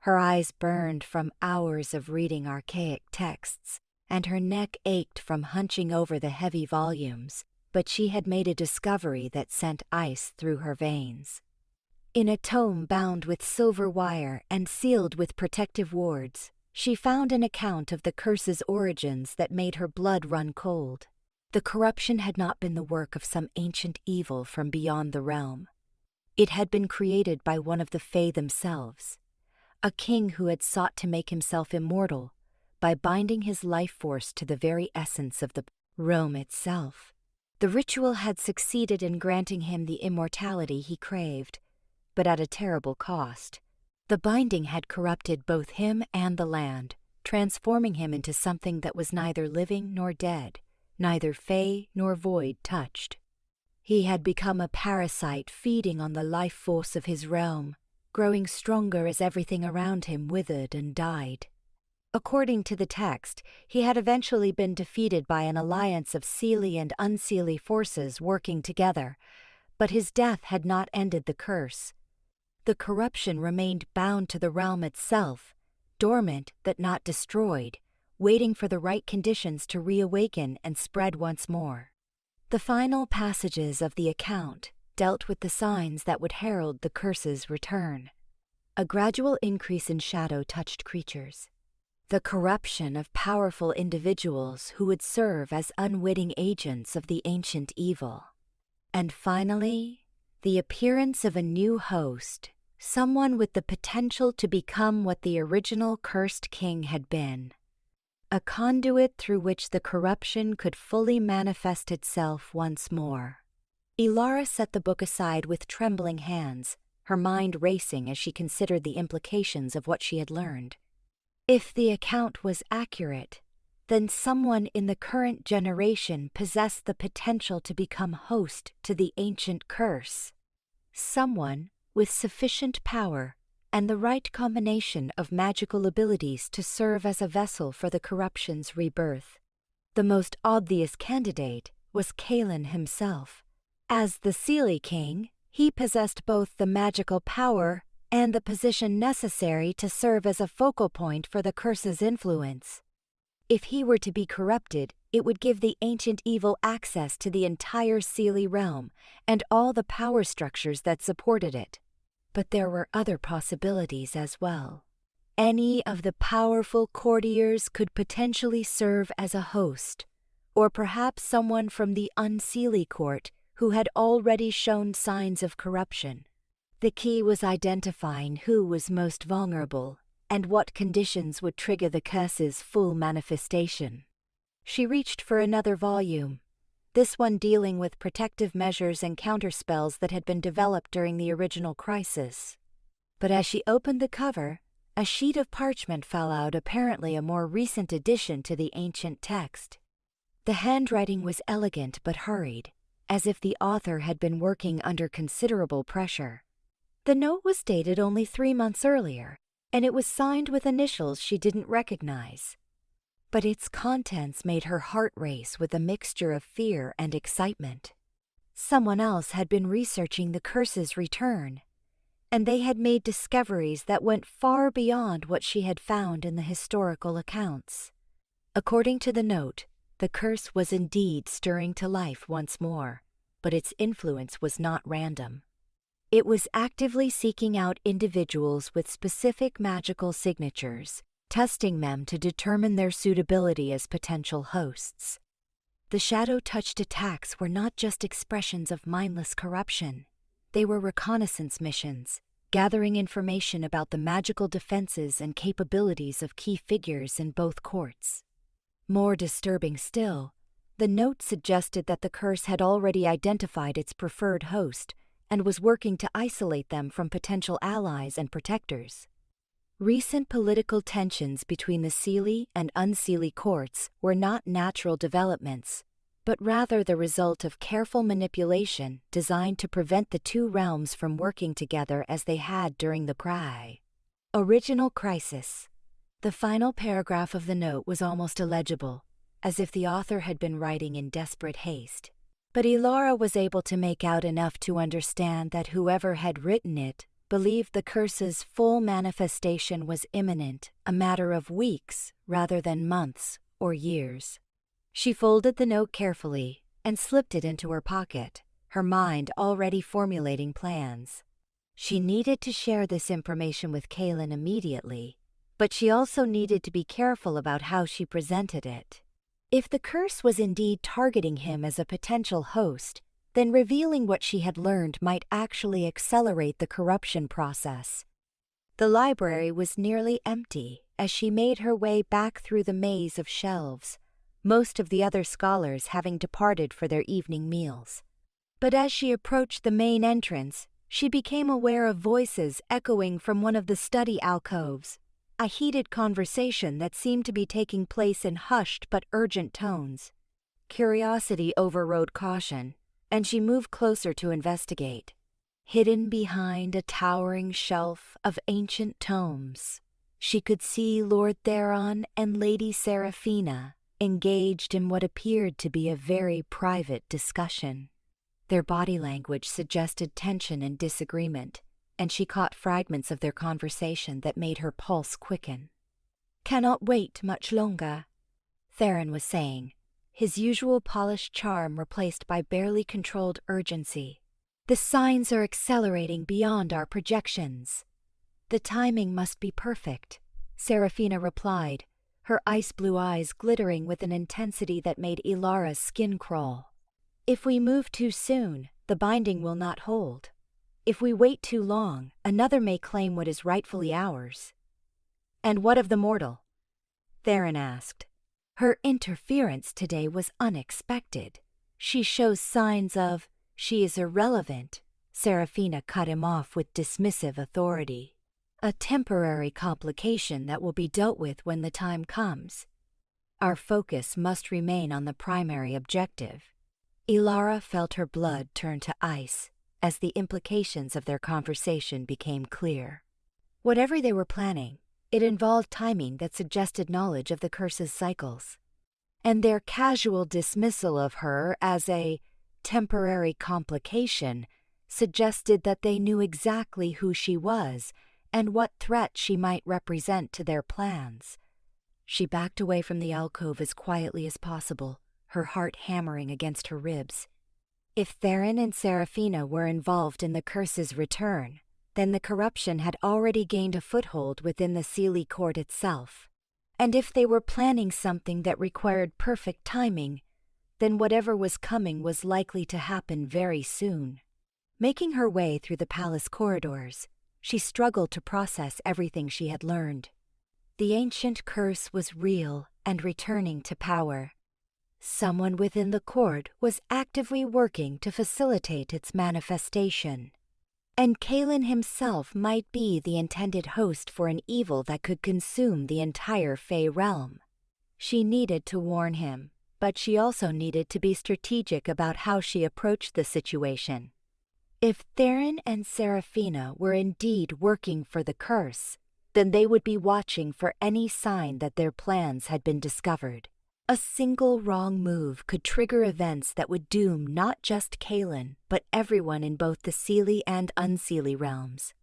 Her eyes burned from hours of reading archaic texts, and her neck ached from hunching over the heavy volumes, but she had made a discovery that sent ice through her veins. In a tome bound with silver wire and sealed with protective wards, she found an account of the curse's origins that made her blood run cold. The corruption had not been the work of some ancient evil from beyond the realm. It had been created by one of the Fae themselves, a king who had sought to make himself immortal by binding his life force to the very essence of the realm itself. The ritual had succeeded in granting him the immortality he craved, but at a terrible cost. The binding had corrupted both him and the land, transforming him into something that was neither living nor dead, neither Fae nor void touched. He had become a parasite feeding on the life force of his realm, growing stronger as everything around him withered and died. According to the text, he had eventually been defeated by an alliance of Seelie and Unseelie forces working together, but his death had not ended the curse. The corruption remained bound to the realm itself, dormant but not destroyed, waiting for the right conditions to reawaken and spread once more. The final passages of the account dealt with the signs that would herald the curse's return. A gradual increase in shadow-touched creatures, the corruption of powerful individuals who would serve as unwitting agents of the ancient evil, and finally, the appearance of a new host, someone with the potential to become what the original cursed king had been, a conduit through which the corruption could fully manifest itself once more. Elara set the book aside with trembling hands, her mind racing as she considered the implications of what she had learned. If the account was accurate, then someone in the current generation possessed the potential to become host to the ancient curse. Someone with sufficient power and the right combination of magical abilities to serve as a vessel for the corruption's rebirth. The most obvious candidate was Kalen himself. As the Seelie King, he possessed both the magical power and the position necessary to serve as a focal point for the curse's influence. If he were to be corrupted, it would give the ancient evil access to the entire Seelie realm and all the power structures that supported it. But there were other possibilities as well. Any of the powerful courtiers could potentially serve as a host, or perhaps someone from the Seelie Court who had already shown signs of corruption. The key was identifying who was most vulnerable and what conditions would trigger the curse's full manifestation. She reached for another volume, this one dealing with protective measures and counterspells that had been developed during the original crisis. But as she opened the cover, a sheet of parchment fell out, apparently a more recent addition to the ancient text. The handwriting was elegant but hurried, as if the author had been working under considerable pressure. The note was dated only 3 months earlier, and it was signed with initials she didn't recognize. But its contents made her heart race with a mixture of fear and excitement. Someone else had been researching the curse's return, and they had made discoveries that went far beyond what she had found in the historical accounts. According to the note, the curse was indeed stirring to life once more, but its influence was not random. It was actively seeking out individuals with specific magical signatures, testing them to determine their suitability as potential hosts. The shadow-touched attacks were not just expressions of mindless corruption. They were reconnaissance missions, gathering information about the magical defenses and capabilities of key figures in both courts. More disturbing still, the note suggested that the curse had already identified its preferred host and was working to isolate them from potential allies and protectors. Recent political tensions between the Seelie and unseelie courts were not natural developments, but rather the result of careful manipulation designed to prevent the two realms from working together as they had during the original crisis. The final paragraph of the note was almost illegible, as if the author had been writing in desperate haste. But Elara was able to make out enough to understand that whoever had written it believed the curse's full manifestation was imminent, a matter of weeks rather than months or years. She folded the note carefully and slipped it into her pocket, her mind already formulating plans. She needed to share this information with Kaelin immediately, but she also needed to be careful about how she presented it. If the curse was indeed targeting him as a potential host, then revealing what she had learned might actually accelerate the corruption process. The library was nearly empty as she made her way back through the maze of shelves, most of the other scholars having departed for their evening meals. But as she approached the main entrance, she became aware of voices echoing from one of the study alcoves, a heated conversation that seemed to be taking place in hushed but urgent tones. Curiosity overrode caution, and she moved closer to investigate. Hidden behind a towering shelf of ancient tomes, she could see Lord Theron and Lady Seraphina engaged in what appeared to be a very private discussion. Their body language suggested tension and disagreement, and she caught fragments of their conversation that made her pulse quicken. "Cannot wait much longer," Theron was saying, his usual polished charm replaced by barely controlled urgency. "The signs are accelerating beyond our projections." "The timing must be perfect," Seraphina replied, her ice-blue eyes glittering with an intensity that made Elara's skin crawl. "If we move too soon, the binding will not hold. If we wait too long, another may claim what is rightfully ours." "And what of the mortal?" Theron asked. "Her interference today was unexpected. She shows signs of... She is irrelevant," Seraphina cut him off with dismissive authority. "A temporary complication that will be dealt with when the time comes. Our focus must remain on the primary objective." Elara felt her blood turn to ice as the implications of their conversation became clear. Whatever they were planning, it involved timing that suggested knowledge of the curse's cycles. And their casual dismissal of her as a temporary complication suggested that they knew exactly who she was and what threat she might represent to their plans. She backed away from the alcove as quietly as possible, her heart hammering against her ribs. If Theron and Seraphina were involved in the curse's return, then the corruption had already gained a foothold within the Seelie Court itself. And if they were planning something that required perfect timing, then whatever was coming was likely to happen very soon. Making her way through the palace corridors, she struggled to process everything she had learned. The ancient curse was real and returning to power. Someone within the court was actively working to facilitate its manifestation. And Kaelin himself might be the intended host for an evil that could consume the entire Fey realm. She needed to warn him, but she also needed to be strategic about how she approached the situation. If Theron and Seraphina were indeed working for the curse, then they would be watching for any sign that their plans had been discovered. A single wrong move could trigger events that would doom not just Kaelin, but everyone in both the Seelie and unseelie realms.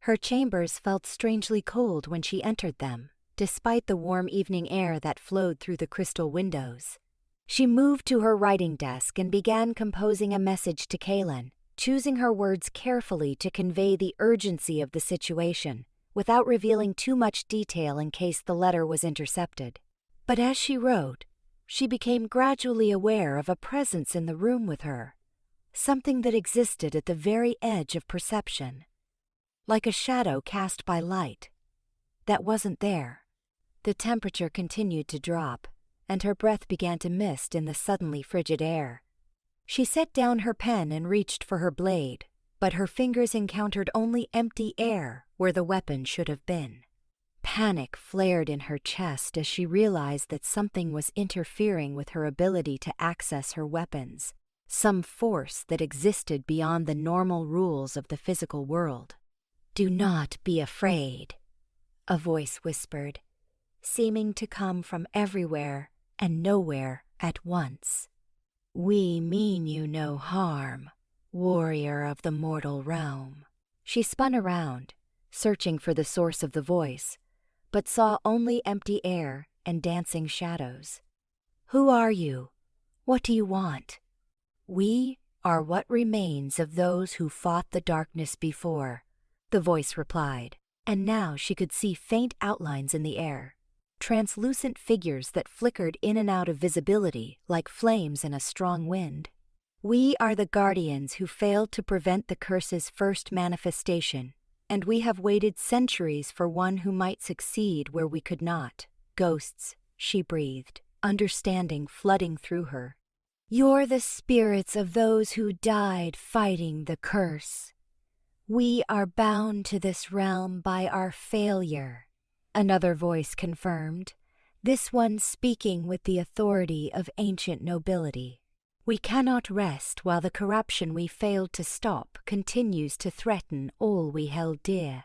Her chambers felt strangely cold when she entered them, despite the warm evening air that flowed through the crystal windows. She moved to her writing desk and began composing a message to Kaelin, choosing her words carefully to convey the urgency of the situation, without revealing too much detail in case the letter was intercepted. But as she wrote, she became gradually aware of a presence in the room with her, something that existed at the very edge of perception, like a shadow cast by light, that wasn't there. The temperature continued to drop, and her breath began to mist in the suddenly frigid air. She set down her pen and reached for her blade, but her fingers encountered only empty air where the weapon should have been. Panic flared in her chest as she realized that something was interfering with her ability to access her weapons, some force that existed beyond the normal rules of the physical world. "Do not be afraid," a voice whispered, seeming to come from everywhere and nowhere at once. "We mean you no harm, warrior of the mortal realm." She spun around, searching for the source of the voice, but saw only empty air and dancing shadows. "Who are you? What do you want?" "We are what remains of those who fought the darkness before," the voice replied, and now she could see faint outlines in the air, translucent figures that flickered in and out of visibility like flames in a strong wind. "We are the guardians who failed to prevent the curse's first manifestation, and we have waited centuries for one who might succeed where we could not." "Ghosts," she breathed, understanding flooding through her. "You're the spirits of those who died fighting the curse. We are bound to this realm by our failure," another voice confirmed, this one speaking with the authority of ancient nobility. "We cannot rest while the corruption we failed to stop continues to threaten all we held dear."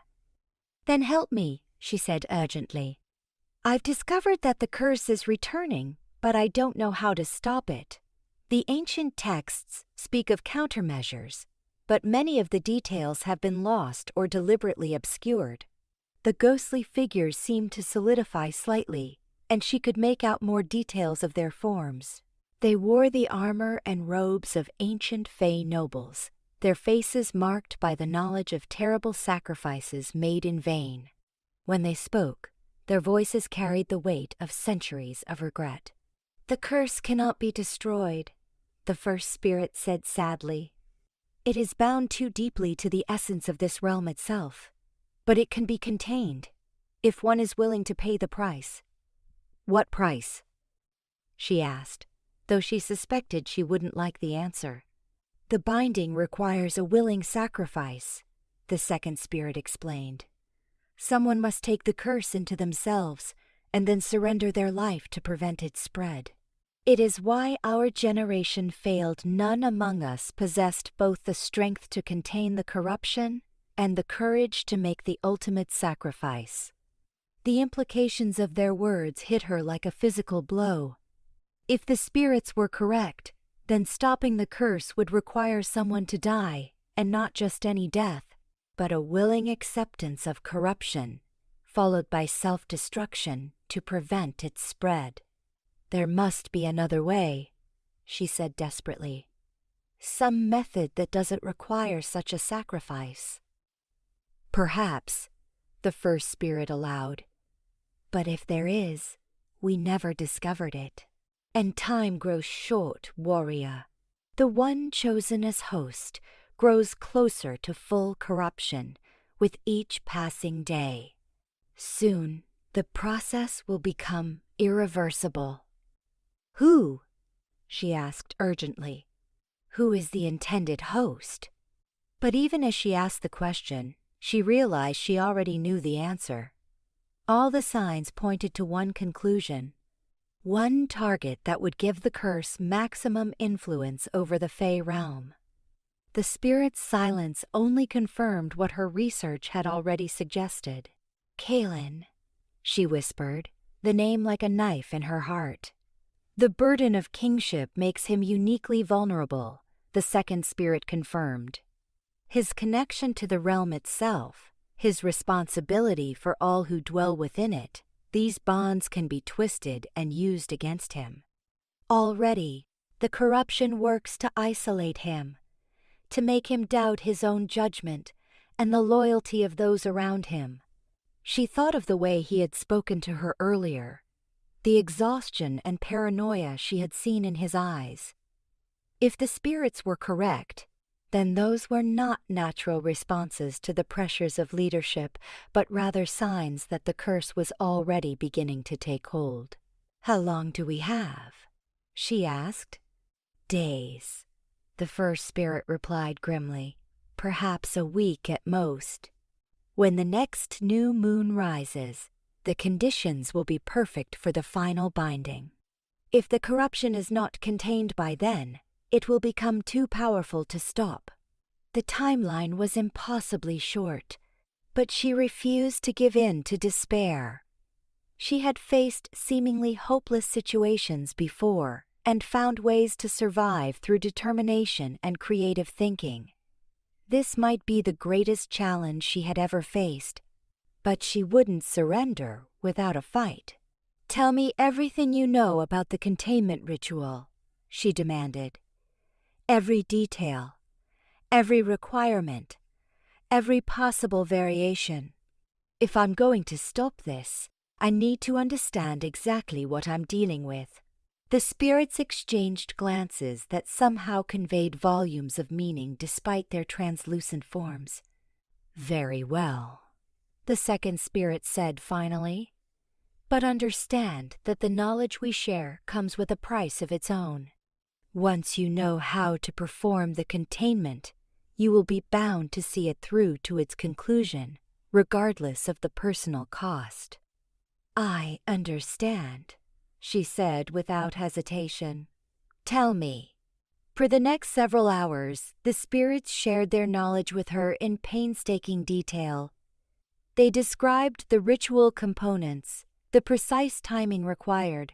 "Then help me," she said urgently. "I've discovered that the curse is returning, but I don't know how to stop it. The ancient texts speak of countermeasures, but many of the details have been lost or deliberately obscured." The ghostly figures seemed to solidify slightly, and she could make out more details of their forms. They wore the armor and robes of ancient Fey nobles, their faces marked by the knowledge of terrible sacrifices made in vain. When they spoke, their voices carried the weight of centuries of regret. "The curse cannot be destroyed," the first spirit said sadly. "It is bound too deeply to the essence of this realm itself. But it can be contained, if one is willing to pay the price." "What price?" she asked, though she suspected she wouldn't like the answer. "The binding requires a willing sacrifice," the second spirit explained. "Someone must take the curse into themselves and then surrender their life to prevent its spread. It is why our generation failed. None among us possessed both the strength to contain the corruption and the courage to make the ultimate sacrifice." The implications of their words hit her like a physical blow. If the spirits were correct, then stopping the curse would require someone to die, and not just any death, but a willing acceptance of corruption, followed by self-destruction to prevent its spread. "There must be another way," she said desperately. "Some method that doesn't require such a sacrifice." "Perhaps," the first spirit allowed. "But if there is, we never discovered it. And time grows short, warrior. The one chosen as host grows closer to full corruption with each passing day. Soon, the process will become irreversible." "Who?" she asked urgently. "Who is the intended host?" But even as she asked the question, she realized she already knew the answer. All the signs pointed to one conclusion. One target that would give the curse maximum influence over the Fey realm. The spirit's silence only confirmed what her research had already suggested. "Kaelin," she whispered, the name like a knife in her heart. "The burden of kingship makes him uniquely vulnerable," the second spirit confirmed. "His connection to the realm itself, his responsibility for all who dwell within it, these bonds can be twisted and used against him. Already, the corruption works to isolate him, to make him doubt his own judgment and the loyalty of those around him. She thought of the way he had spoken to her earlier, the exhaustion and paranoia she had seen in his eyes. If the spirits were correct, then those were not natural responses to the pressures of leadership, but rather signs that the curse was already beginning to take hold. "How long do we have?" she asked. "Days," the first spirit replied grimly. "Perhaps a week at most. When the next new moon rises, the conditions will be perfect for the final binding. If the corruption is not contained by then, it will become too powerful to stop." The timeline was impossibly short, but she refused to give in to despair. She had faced seemingly hopeless situations before and found ways to survive through determination and creative thinking. This might be the greatest challenge she had ever faced, but she wouldn't surrender without a fight. "Tell me everything you know about the containment ritual," she demanded. "Every detail, every requirement, every possible variation. If I'm going to stop this, I need to understand exactly what I'm dealing with." The spirits exchanged glances that somehow conveyed volumes of meaning despite their translucent forms. "Very well," the second spirit said finally. "But understand that the knowledge we share comes with a price of its own. Once you know how to perform the containment, you will be bound to see it through to its conclusion, regardless of the personal cost." "I understand," she said without hesitation. "Tell me." For the next several hours, the spirits shared their knowledge with her in painstaking detail. They described the ritual components, the precise timing required,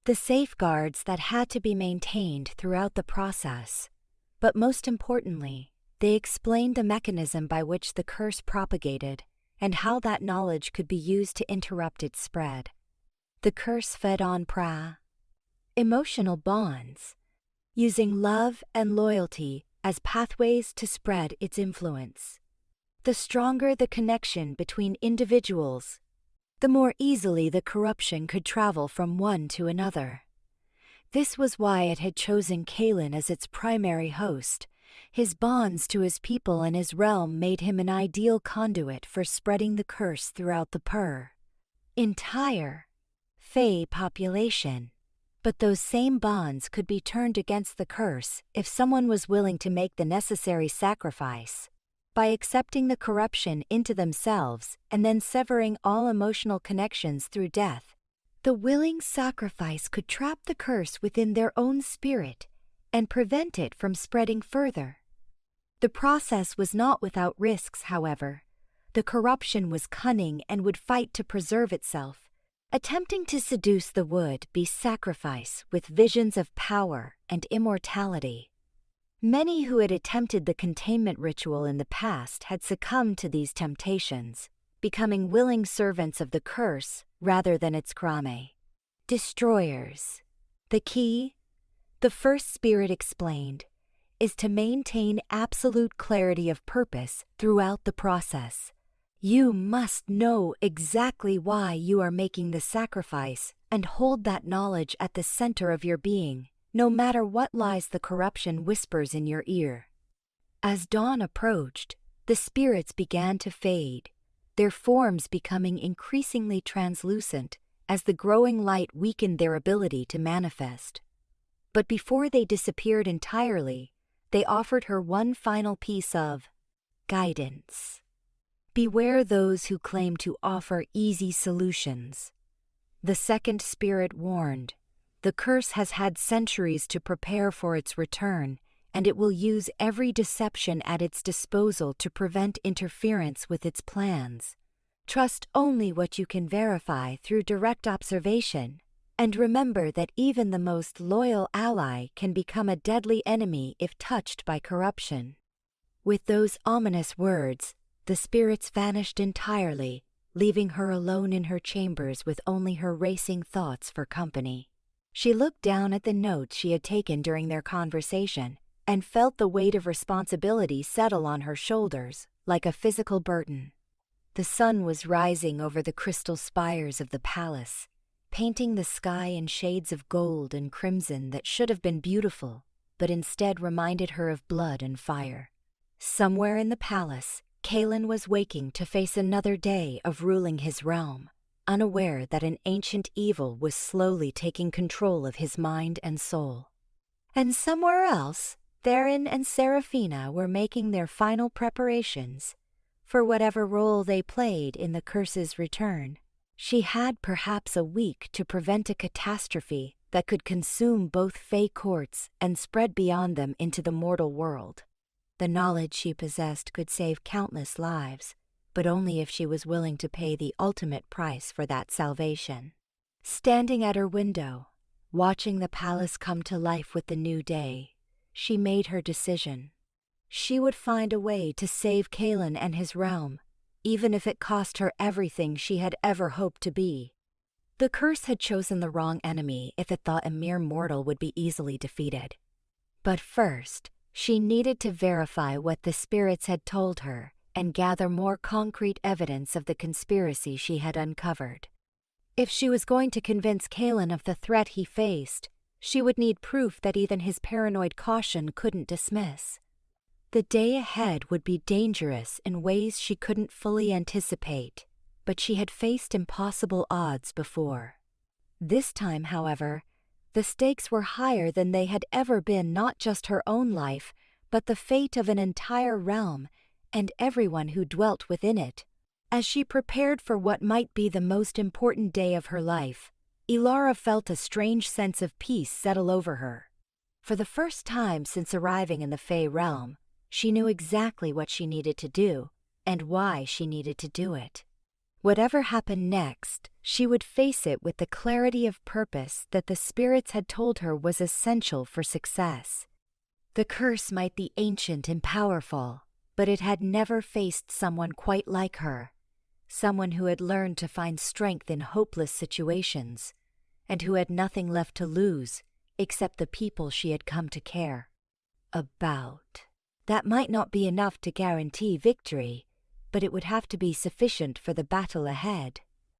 the safeguards that had to be maintained throughout the process. But most importantly, they explained the mechanism by which the curse propagated and how that knowledge could be used to interrupt its spread. The curse fed on emotional bonds, using love and loyalty as pathways to spread its influence. The stronger the connection between individuals, the more easily the corruption could travel from one to another. This was why it had chosen Kalen as its primary host. His bonds to his people and his realm made him an ideal conduit for spreading the curse throughout the entire Fae population. But those same bonds could be turned against the curse if someone was willing to make the necessary sacrifice. By accepting the corruption into themselves and then severing all emotional connections through death, the willing sacrifice could trap the curse within their own spirit and prevent it from spreading further. The process was not without risks, however. The corruption was cunning and would fight to preserve itself. Attempting to seduce the would be sacrifice with visions of power and immortality. Many who had attempted the containment ritual in the past had succumbed to these temptations, becoming willing servants of the curse rather than its crame. Destroyers. The key, the first spirit explained, is to maintain absolute clarity of purpose throughout the process. You must know exactly why you are making the sacrifice and hold that knowledge at the center of your being, no matter what lies the corruption whispers in your ear. As dawn approached, the spirits began to fade, their forms becoming increasingly translucent as the growing light weakened their ability to manifest. But before they disappeared entirely, they offered her one final piece of guidance. Beware those who claim to offer easy solutions. The second spirit warned, the curse has had centuries to prepare for its return, and it will use every deception at its disposal to prevent interference with its plans. Trust only what you can verify through direct observation, and remember that even the most loyal ally can become a deadly enemy if touched by corruption. With those ominous words, the spirits vanished entirely, leaving her alone in her chambers with only her racing thoughts for company. She looked down at the notes she had taken during their conversation and felt the weight of responsibility settle on her shoulders like a physical burden. The sun was rising over the crystal spires of the palace, painting the sky in shades of gold and crimson that should have been beautiful, but instead reminded her of blood and fire. Somewhere in the palace, Kalen was waking to face another day of ruling his realm, unaware that an ancient evil was slowly taking control of his mind and soul. And somewhere else, Theron and Seraphina were making their final preparations for whatever role they played in the curse's return. She had perhaps a week to prevent a catastrophe that could consume both Fey courts and spread beyond them into the mortal world. The knowledge she possessed could save countless lives, but only if she was willing to pay the ultimate price for that salvation. Standing at her window, watching the palace come to life with the new day, she made her decision. She would find a way to save Kalen and his realm, even if it cost her everything she had ever hoped to be. The curse had chosen the wrong enemy if it thought a mere mortal would be easily defeated. But first, she needed to verify what the spirits had told her and gather more concrete evidence of the conspiracy she had uncovered. If she was going to convince Kalen of the threat he faced, she would need proof that even his paranoid caution couldn't dismiss. The day ahead would be dangerous in ways she couldn't fully anticipate, but she had faced impossible odds before. This time, however, the stakes were higher than they had ever been, not just her own life, but the fate of an entire realm and everyone who dwelt within it. As she prepared for what might be the most important day of her life, Elara felt a strange sense of peace settle over her. For the first time since arriving in the Fey realm, she knew exactly what she needed to do and why she needed to do it. Whatever happened next, she would face it with the clarity of purpose that the spirits had told her was essential for success. The curse might be ancient and powerful, but it had never faced someone quite like her, someone who had learned to find strength in hopeless situations, and who had nothing left to lose except the people she had come to care about. That might not be enough to guarantee victory, but it would have to be sufficient for the battle ahead.